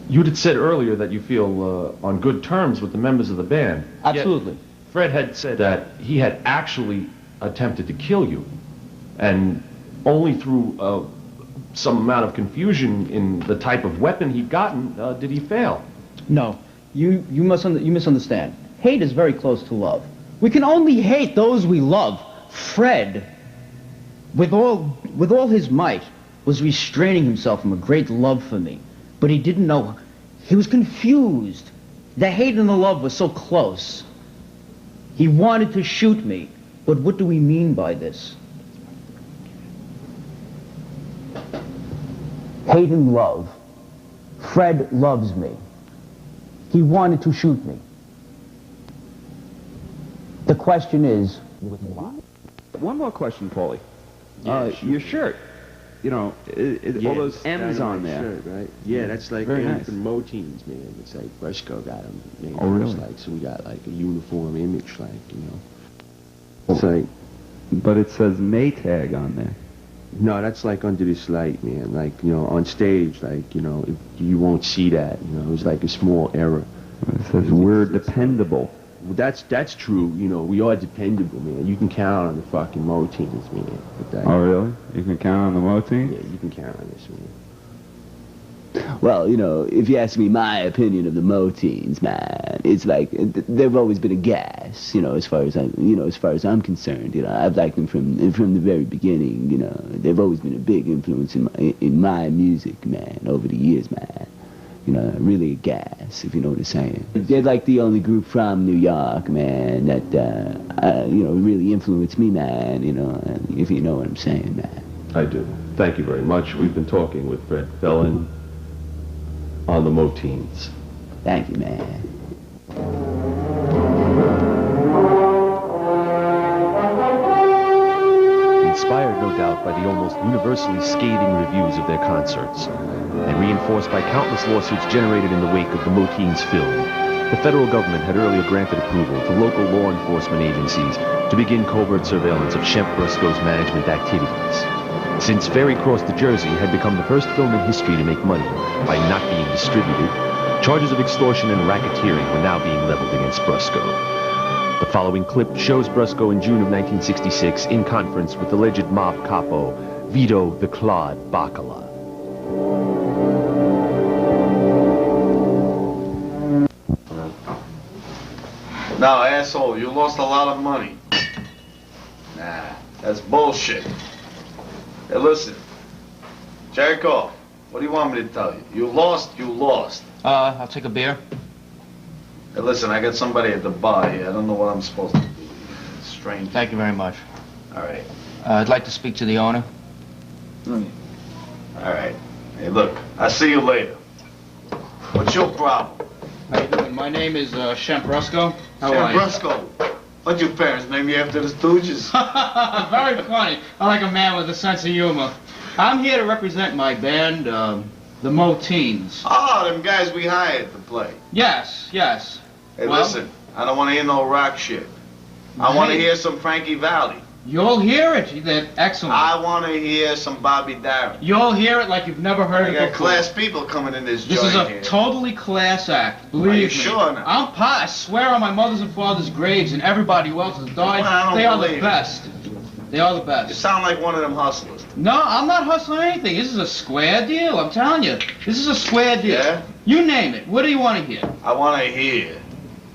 You had said earlier that you feel on good terms with the members of the band. Absolutely. Yet Fred had said that he had actually attempted to kill you, and only through some amount of confusion in the type of weapon he'd gotten did he fail. No, you misunderstand. Hate is very close to love. We can only hate those we love. Fred, with all his might, was restraining himself from a great love for me. But he didn't know. He was confused. The hate and the love were so close. He wanted to shoot me. But what do we mean by this? Hate and love. Fred loves me. He wanted to shoot me. The question is, with what? One more question, Paulie. Yeah, sure. Your shirt. You know, all those M's on there. Shirt, right? Yeah, that's like very nice. from Moteens, man. It's like Brusco got them made. Oh, really? Like, so we got like a uniform image, like, you know. It's like, but it says Maytag on there. No, that's like under this light, man. Like, you know, on stage, like, you know, you won't see that. You know, it was like a small error. It says we're dependable. Well, that's true. You know, we are dependable, man. You can count on the fucking Moteens, man. Oh, really? You can count on the Moteens? Yeah, you can count on this, man. Well, you know, if you ask me my opinion of the Moteens, man, it's like they've always been a gas, you know, as far as I'm concerned. You know, I've liked them from the very beginning. You know, they've always been a big influence in my music, man, over the years, man. You know, really a gas, if you know what I'm saying. They're like the only group from New York, man, that you know, really influenced me, man. You know, if you know what I'm saying, man. I do. Thank you very much. We've been talking with Fred Felon on the Moteens. Thank you, man. Inspired, no doubt, by the almost universally scathing reviews of their concerts, and reinforced by countless lawsuits generated in the wake of the Moteens film, the federal government had earlier granted approval to local law enforcement agencies to begin covert surveillance of Shemp Brusco's management activities. Since Ferry Cross, New Jersey had become the first film in history to make money by not being distributed, charges of extortion and racketeering were now being leveled against Brusco. The following clip shows Brusco in June of 1966 in conference with alleged mob capo Vito the Claude Bacala. No, asshole, you lost a lot of money. Nah, that's bullshit. Hey, listen. Jericho, what do you want me to tell you? You lost, you lost. I'll take a beer. Hey, listen, I got somebody at the bar here. I don't know what I'm supposed to do. It's strange. Thank you very much. All right. I'd like to speak to the owner. All right. Hey, look, I'll see you later. What's your problem? How you doing? My name is Shembrusco. How are you? Shembrusco. What'd your parents name you after the Stooges? Very funny. I like a man with a sense of humor. I'm here to represent my band, the Moteens. Oh, them guys we hired to play. Yes, yes. Hey, Well, listen, I don't want to hear no rock shit. I want to Hey. hear some Frankie Valli. You'll hear it. They're excellent. I want to hear some Bobby Darin. You'll hear it like you've never heard I it got before. class people coming in this This joint is a here. totally class act. Believe Are you me. sure now? I swear on my mother's and father's graves and everybody who else has died. Well, I don't they are believe the it. best. They are the You best. sound like one of them hustlers. No, I'm not hustling anything. This is a square deal. I'm telling you. This is a square deal. Yeah? You name it. What do you want to hear? I want to hear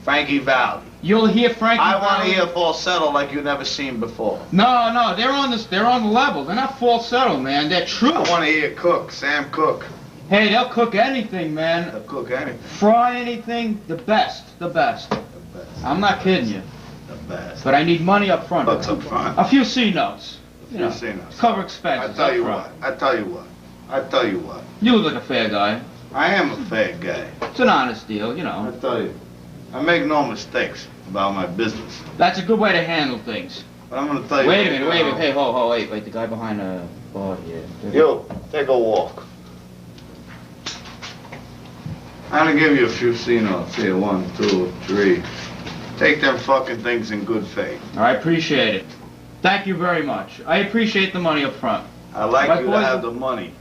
Frankie Valli. You'll hear Frankie I want to Valli. hear falsetto like you've never seen before. No, they're on this. They're on the level. They're not falsetto, man. They're true. I want to hear Cook, Sam Cooke. Hey, they'll cook anything, man. They'll cook anything. Fry anything. The best. The best. I'm not kidding you. The best. But I need money up front. What's up front? A few C notes. You know, C notes. cover expenses. I tell up you front. what. I tell you what. I tell you what. You look like a fair guy. I am a fair guy. It's an honest deal, you I know. tell you. I make no mistakes about my business. That's a good way to handle things. But I'm going to tell you. Wait a minute. Hey, wait. The guy behind the bar here. You, take a walk. I'm going to give you a few C notes here. 1, 2, 3. Take them fucking things in good faith. I appreciate it. Thank you very much. I appreciate the money up front. I like My you to boys- have the money.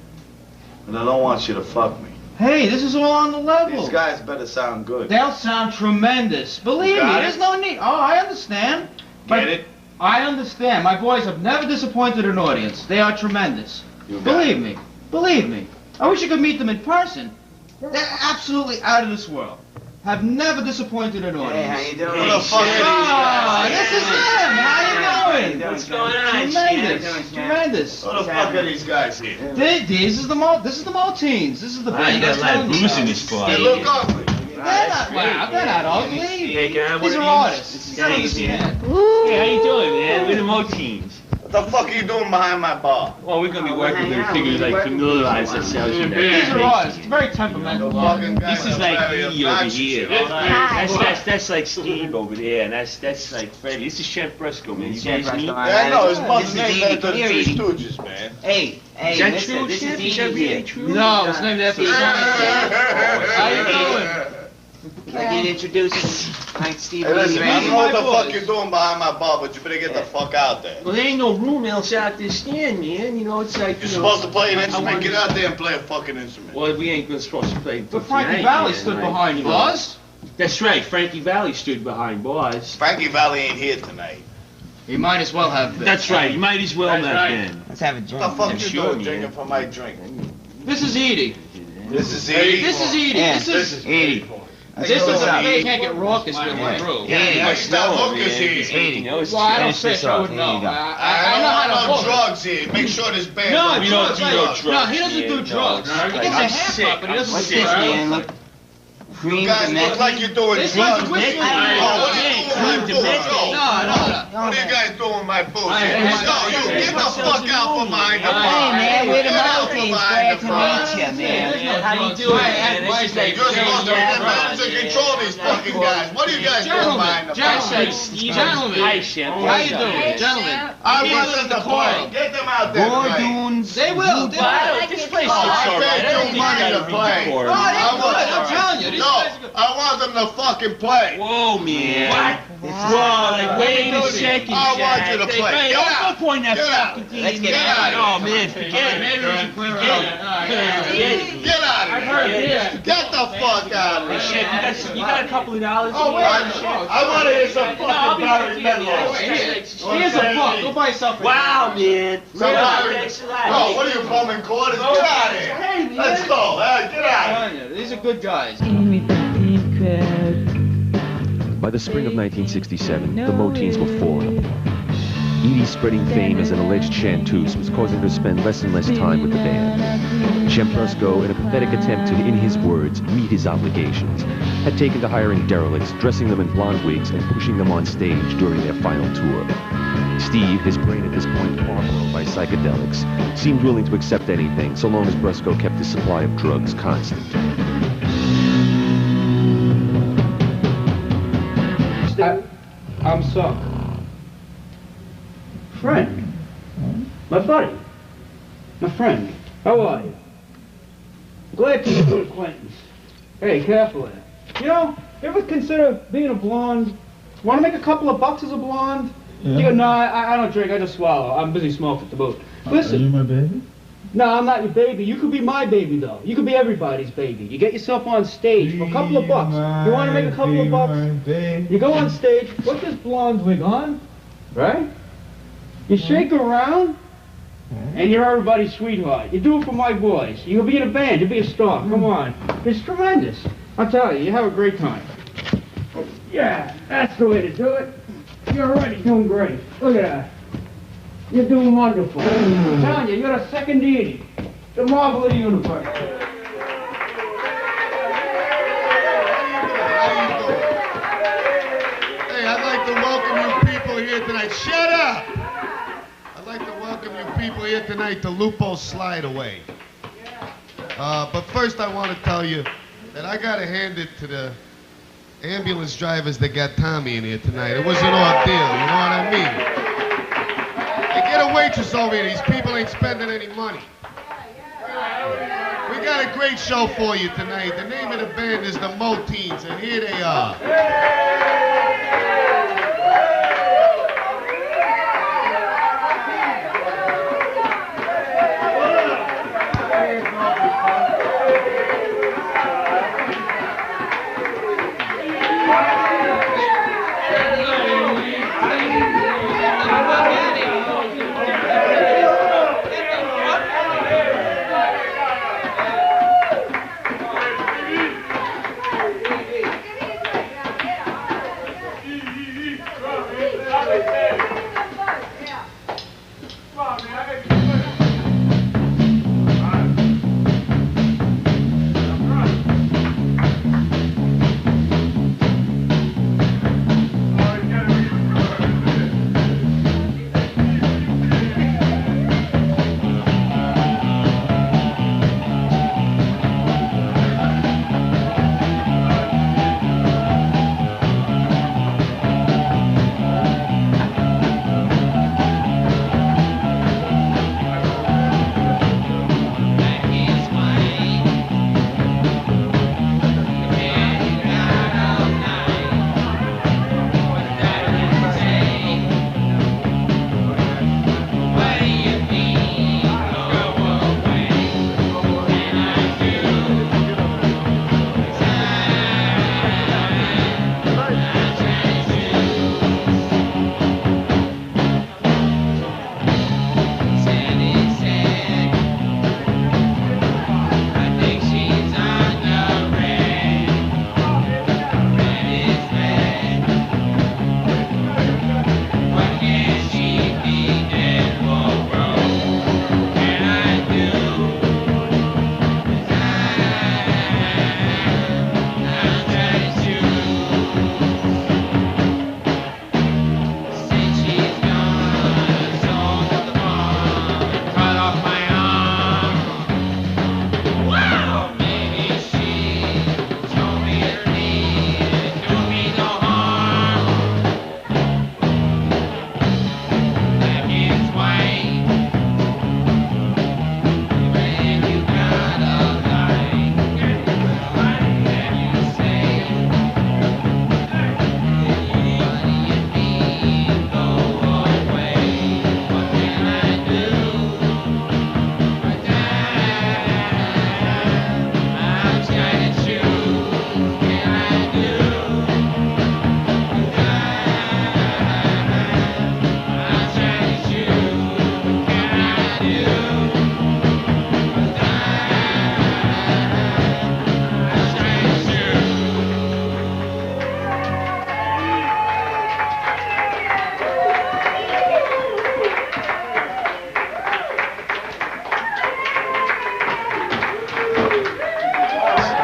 And I don't want you to fuck me. Hey, this is all on the level. These guys better sound good. They'll sound tremendous. Believe me, got there's it? no need. Oh, I understand. Get it? I understand. My boys have never disappointed an audience. They are tremendous. Believe me. Believe me. I wish you could meet them in person. They're absolutely out of this world. Have never disappointed an audience. Hey, how you doing? Who the fuck are these Oh, guys? this is them. How you doing? What's going on, Tremendous. Tremendous. Who the fuck are these guys here? This is the Moteens. This is the band. you got a lot of booze in this spot. They look ugly. They're not, wow, they're not ugly. Hey, can I have These one are of artists. Hey, man. Hey, how you doing, man? We're the Moteens. What the fuck are you doing behind my bar? Well, we're gonna be working with figures like familiarize ourselves with These are that. artists. It's very temperamental. This is like Edie over here. That's like Steve over there, and that's like Freddie. This is Chef Briscoe, man. You guys meet? Yeah, I know. His This mother's is named Edie. after the Come here, Three Edie. Stooges, man. Hey, Is that mister, true, this Chef? is Is that Edie really here. true? No, it's named after the How you doing? Like you introducing like Steve Hey, listen, I Edie. don't know what the fuck you're doing behind my bar, but you better get the fuck out there. Well, there ain't no room else out there stand, man. You know, it's like, You're you know, supposed to play an I instrument. wanna- Get out there and play a fucking instrument. Well, we ain't gonna supposed to play. But Frankie Valli stood behind bars. That's right. Frankie Valli stood behind bars. Frankie Valli ain't here tonight. He might as well have been. That's right. You might as well have been. Let's have a drink. What the fuck you Sure, doing man. drinking from my drink? This is Edie. This is Edie. This is Edie. Yeah. This is Edie. This is What's a up? they can't get raucous with my crew. Yeah, stop hookers You here. know, it's Well, I don't Finish this fish. I up. wouldn't Here you know. go. I know how to I don't hook. drugs here. Make sure this band No, don't we don't do no drugs. No, he doesn't Yeah, do no, drugs. it's He like- gets a I'm haircut, sick. but he doesn't What's do this, drugs. man? Look. You Cream guys Domestic. look like you're doing This drugs. one's whiskey. Oh, what are you doing with my Cream booze? Domestic. Joe? No. What are you guys doing with my booze? Hey, No, you get the fuck out from behind the bar. Hey, man, we're the Get out from Moteens. behind Glad the to bar. meet you, man. How do you do it, man? This is like You're supposed to manage and control these fucking guys. What are you guys doing behind the bar? Gentlemen. Hi, Chef. How you doing, gentlemen? I Give want us them the to play. call. Get them out there to play. They will. They will. This place is Oh, I alright. paid I don't you think money I to play. Oh, they're good. I'm telling you. These No, guys are good. I want them to fucking play. Whoa, man. What? Whoa, like, wait a second, I want you to Jack. play. Hey, Get don't out. go point that Get out. fucking thing. Let's get out. Oh, man, forget it. Maybe we should clear it Forget up. it. All right. Forget it. Get out of I've here. heard this. Get the fuck out of Hey, here. Chef, you got a couple of dollars? Oh, wait. I want to hear some fucking Barry Manilow. Here's a buck. Go buy yourself a Wow, man. Some Barry. Thanks a Oh, lot. what are you plumbing quarters? Get out of here. Let's go. Get out of here. These are good guys. By the spring of 1967, the Moteens were four of them. Edie's spreading fame as an alleged chanteuse was causing her to spend less and less time with the band. Shemprusco, in a pathetic attempt to, in his words, meet his obligations, had taken to hiring derelicts, dressing them in blonde wigs, and pushing them on stage during their final tour. Steve, his brain at this point hormonal by psychedelics, seemed willing to accept anything so long as Brusco kept his supply of drugs constant. I'm sorry. Friend. My buddy. My friend. How are you? Glad to meet your acquaintance. Hey, careful there. You know, you ever consider being a blonde? Want to make a couple of bucks as a blonde? Yeah. You go, no, I don't drink, I just swallow. I'm busy smoking to boot. Listen. Are you my baby? No, I'm not your baby. You could be my baby, though. You could be everybody's baby. You get yourself on stage for a couple of bucks. You want to make a couple of bucks? You go on stage, put this blonde wig on, right? You shake around, and you're everybody's sweetheart. You do it for my boys. You'll be in a band. You'll be a star. Come on. It's tremendous. I'll tell you, you have a great time. Yeah, that's the way to do it. You're already doing great. Look at that. You're doing wonderful. I'm telling you, you're the second deity. The marvel of the universe. Hey, I'd like to welcome you people here tonight. Shut up! I'd like to welcome you people here tonight to Lupo's Slide Away. But first I want to tell you that I got to hand it to the ambulance drivers that got Tommy in here tonight. It was an ordeal, you know what I mean? Hey, get a waitress over here. These people ain't spending any money. We got a great show for you tonight. The name of the band is the Moteens, and here they are.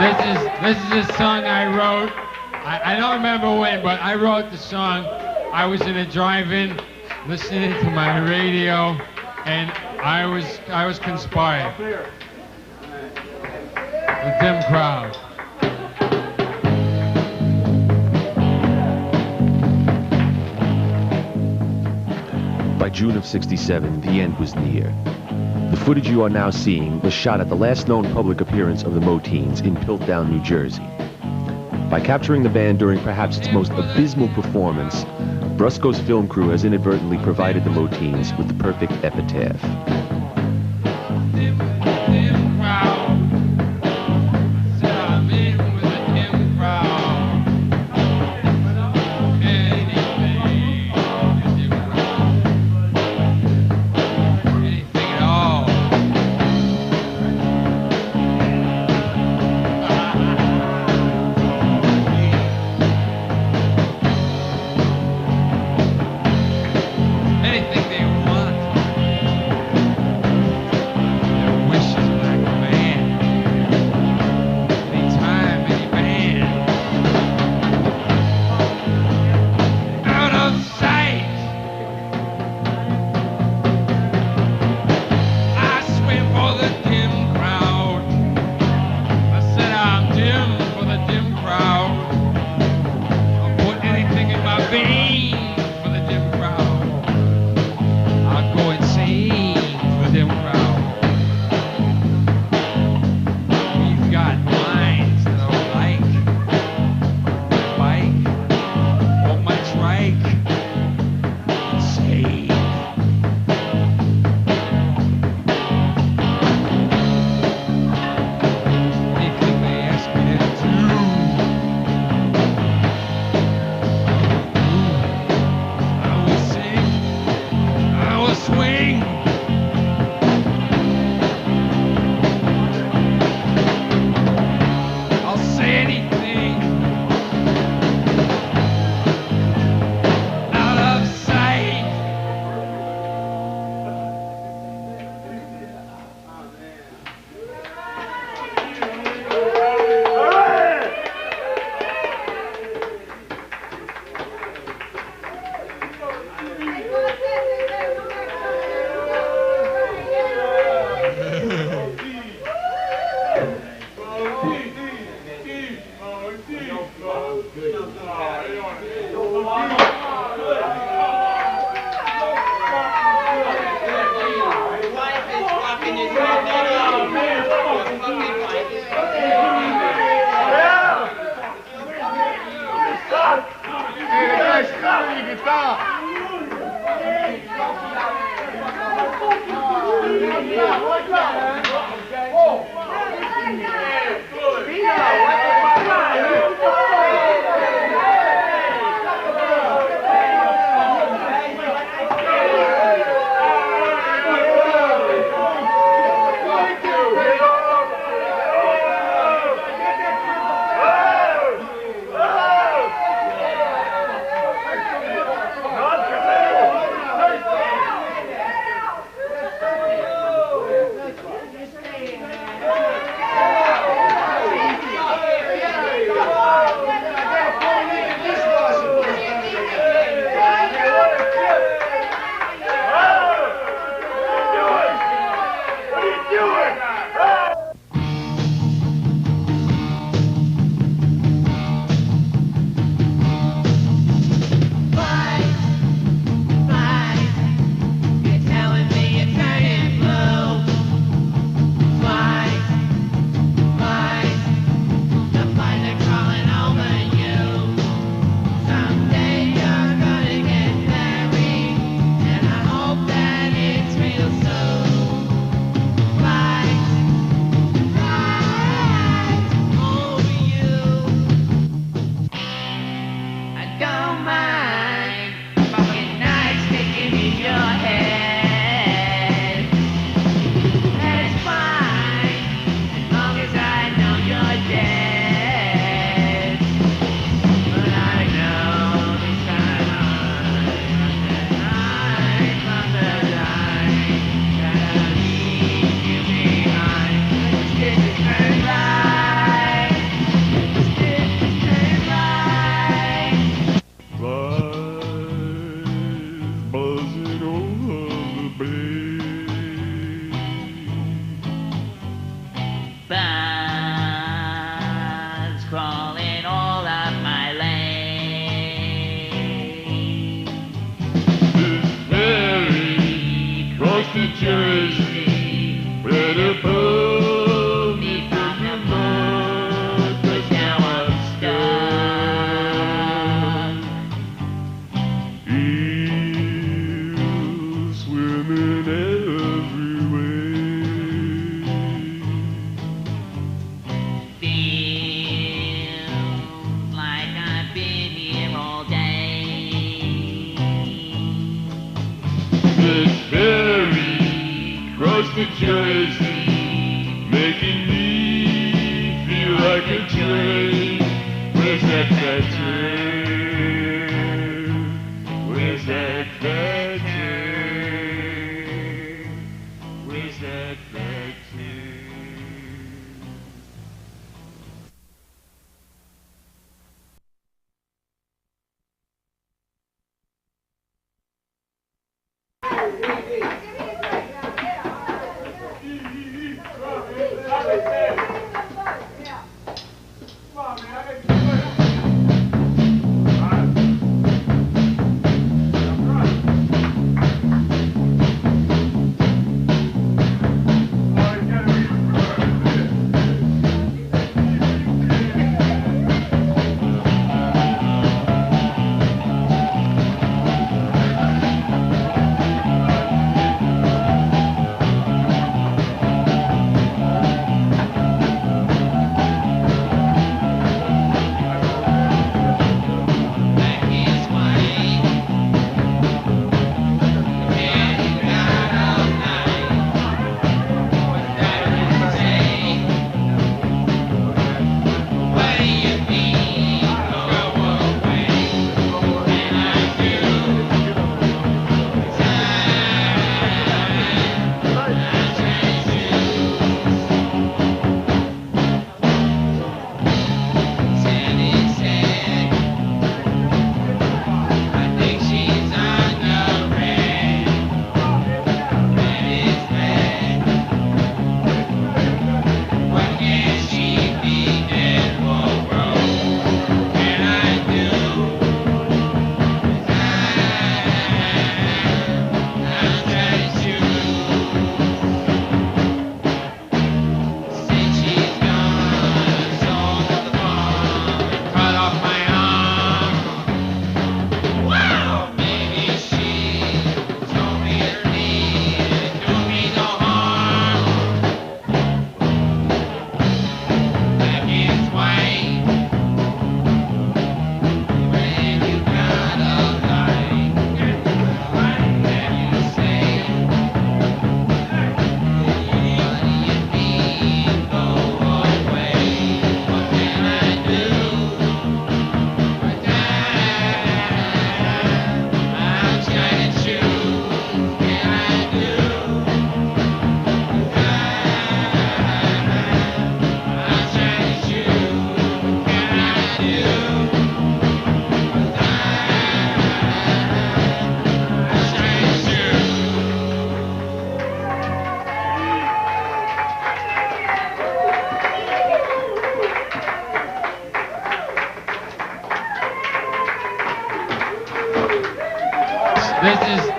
This is a song I wrote. I don't remember when, but I wrote the song. I was in a drive-in listening to my radio, and I was conspired. The dim crowd. By June of '67, the end was near. The footage you are now seeing was shot at the last known public appearance of the Moteens in Piltdown, New Jersey. By capturing the band during perhaps its most abysmal performance, Brusco's film crew has inadvertently provided the Moteens with the perfect epitaph. to Jersey, where the pulled me from the mud, 'cause now I'm stuck. Eels swimming everywhere. Feels like I've been here all day. This ferry crossed to Jersey, making me feel like a train. Where's that fat train? Where's that fat train? Where's that fat train?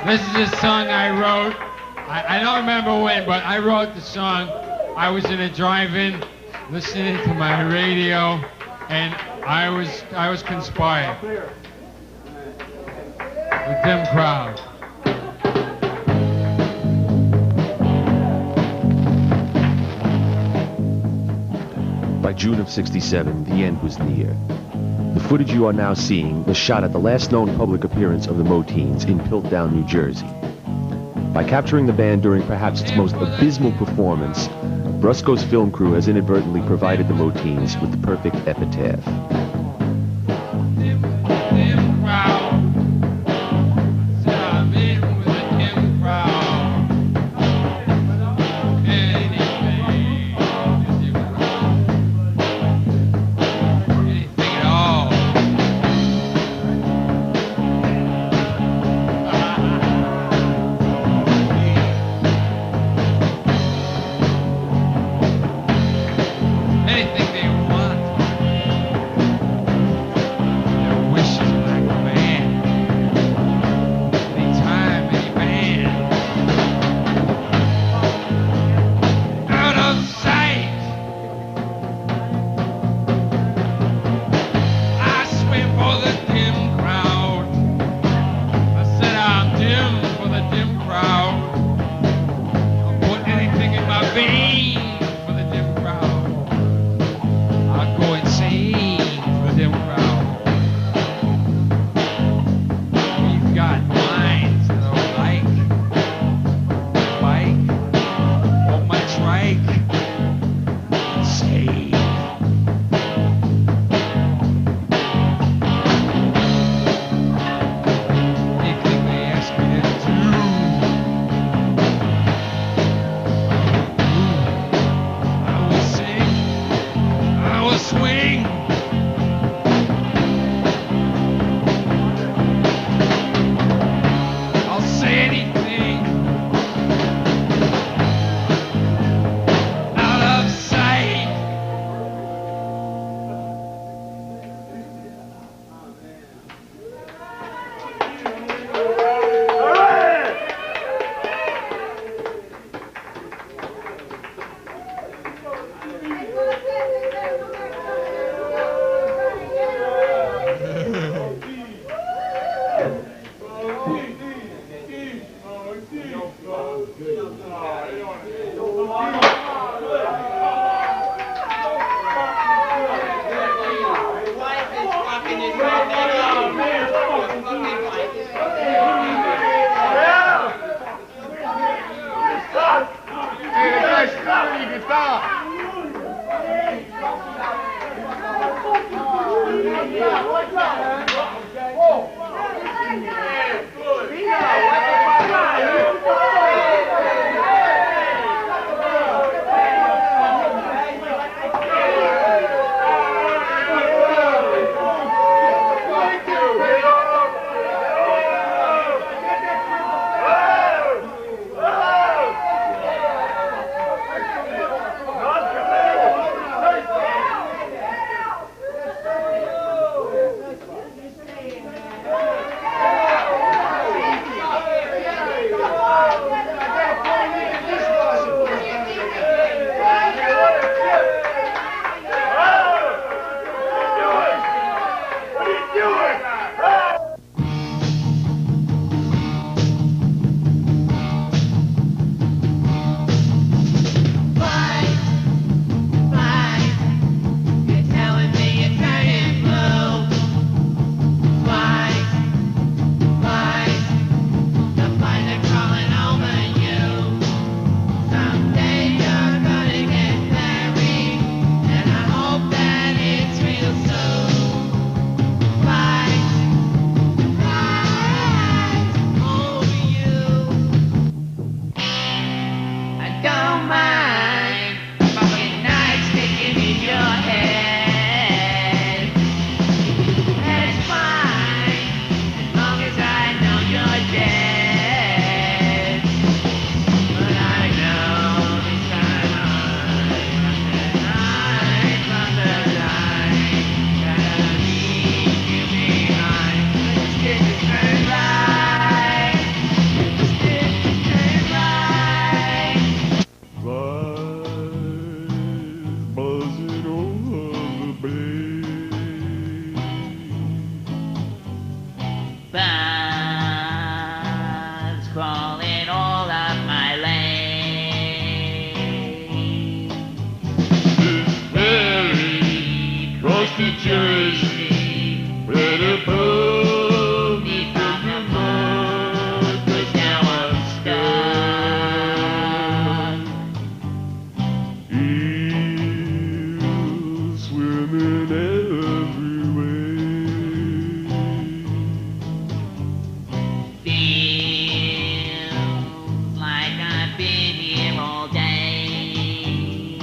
This is a song I wrote. I don't remember when, but I wrote the song. I was in a drive-in listening to my radio, and I was conspired. The dim crowd. By June of '67, the end was near. The footage you are now seeing was shot at the last known public appearance of the Moteens in Piltdown, New Jersey. By capturing the band during perhaps its most abysmal performance, Brusco's film crew has inadvertently provided the Moteens with the perfect epitaph. Bats crawling all up my lane. This ferry crossed to Jersey, where the boat from the mud, but now I'm stuck. Eels swimming everywhere. Feels like I've been here all day.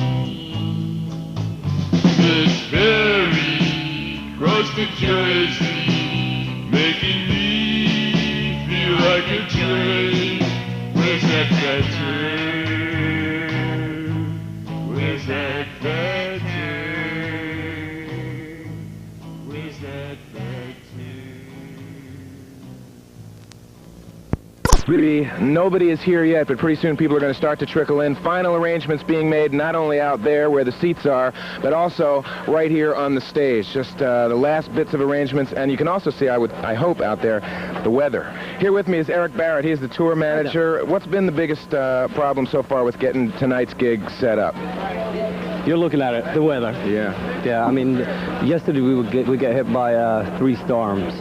This ferry crossed to Jersey, making me feel like a train. Where's that fat train? Where's that fat train? Where's that fat Nobody is here yet, but pretty soon people are going to start to trickle in. Final arrangements being made not only out there where the seats are, but also right here on the stage. Just the last bits of arrangements, and you can also see, I hope out there, the weather. Here with me is Eric Barrett. He's the tour manager. What's been the biggest problem so far with getting tonight's gig set up? You're looking at it, the weather. Yeah. Yeah, I mean, yesterday we get hit by 3 storms.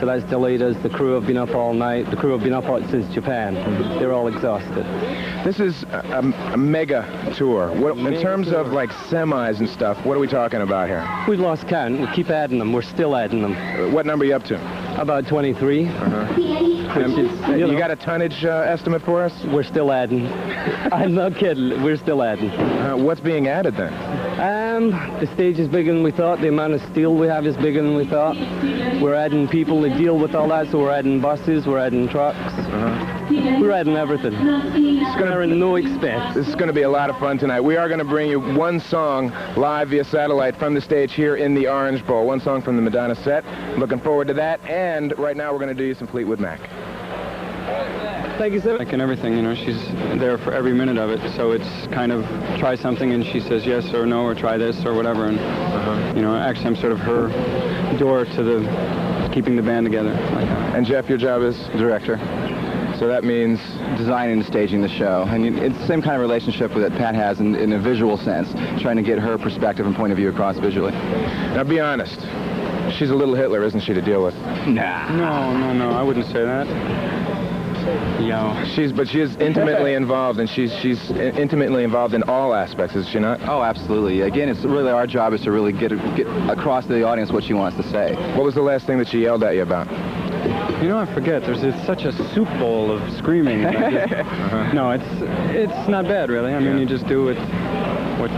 So that's delayed us. The crew have been up all night. The crew have been up since Japan. They're all exhausted. This is a mega tour. In terms of like semis and stuff, what are we talking about here? We lost count. We keep adding them. We're still adding them. What number are you up to? About 23. You got a tonnage estimate for us? We're still adding. I'm not kidding. We're still adding. What's being added then? The stage is bigger than we thought. The amount of steel we have is bigger than we thought. We're adding people to deal with all that, so we're adding buses, we're adding trucks. We're adding everything. It's going to no expense. This is going to be a lot of fun tonight. We are going to bring you one song live via satellite from the stage here in the Orange Bowl. One song from the Madonna set. Looking forward to that. And right now we're going to do you some Fleetwood Mac. Thank you, sir. Like and everything, you know, she's there for every minute of it. So it's kind of try something and she says yes or no or try this or whatever. And, you know, actually I'm sort of her door to the keeping the band together. And Jeff, your job is? Director. So that means designing and staging the show. And it's the same kind of relationship that Pat has in a visual sense, trying to get her perspective and point of view across visually. Now be honest. She's a little Hitler, isn't she, to deal with? Nah. No, I wouldn't say that. But she is intimately involved, and she's intimately involved in all aspects, is she not? Oh, absolutely. Again, it's really our job is to really get across to the audience what she wants to say. What was the last thing that she yelled at you about? I forget. It's such a soup bowl of screaming. No, it's not bad, really. I mean, you just do what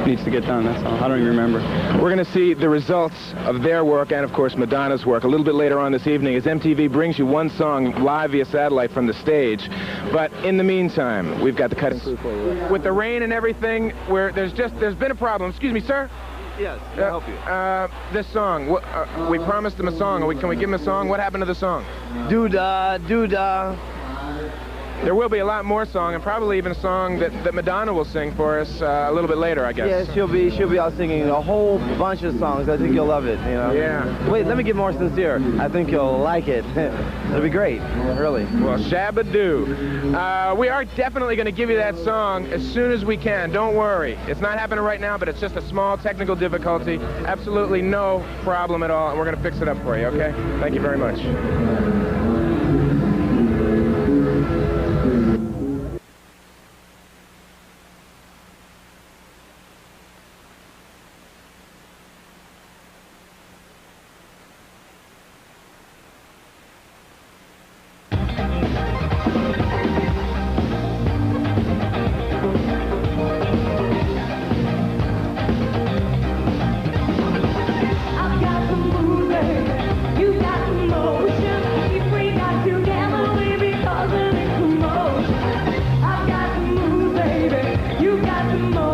needs to get done, that's all. I don't even remember. We're going to see the results of their work and, of course, Madonna's work a little bit later on this evening as MTV brings you one song live via satellite from the stage. But in the meantime, we've got the cutting. With the rain and everything, there's been a problem. Excuse me, sir? Yes, can I help you? This song, we promised them a song. Can we give them a song? What happened to the song? Doo-dah. There will be a lot more song, and probably even a song that Madonna will sing for us a little bit later, I guess. Yeah, she'll be out singing a whole bunch of songs. I think you'll love it, Yeah. Wait, let me get more sincere. I think you'll like it. It'll be great, really. Well, shabba-doo. We are definitely going to give you that song as soon as we can. Don't worry. It's not happening right now, but it's just a small technical difficulty. Absolutely no problem at all, and we're going to fix it up for you, okay? Thank you very much. You got the most.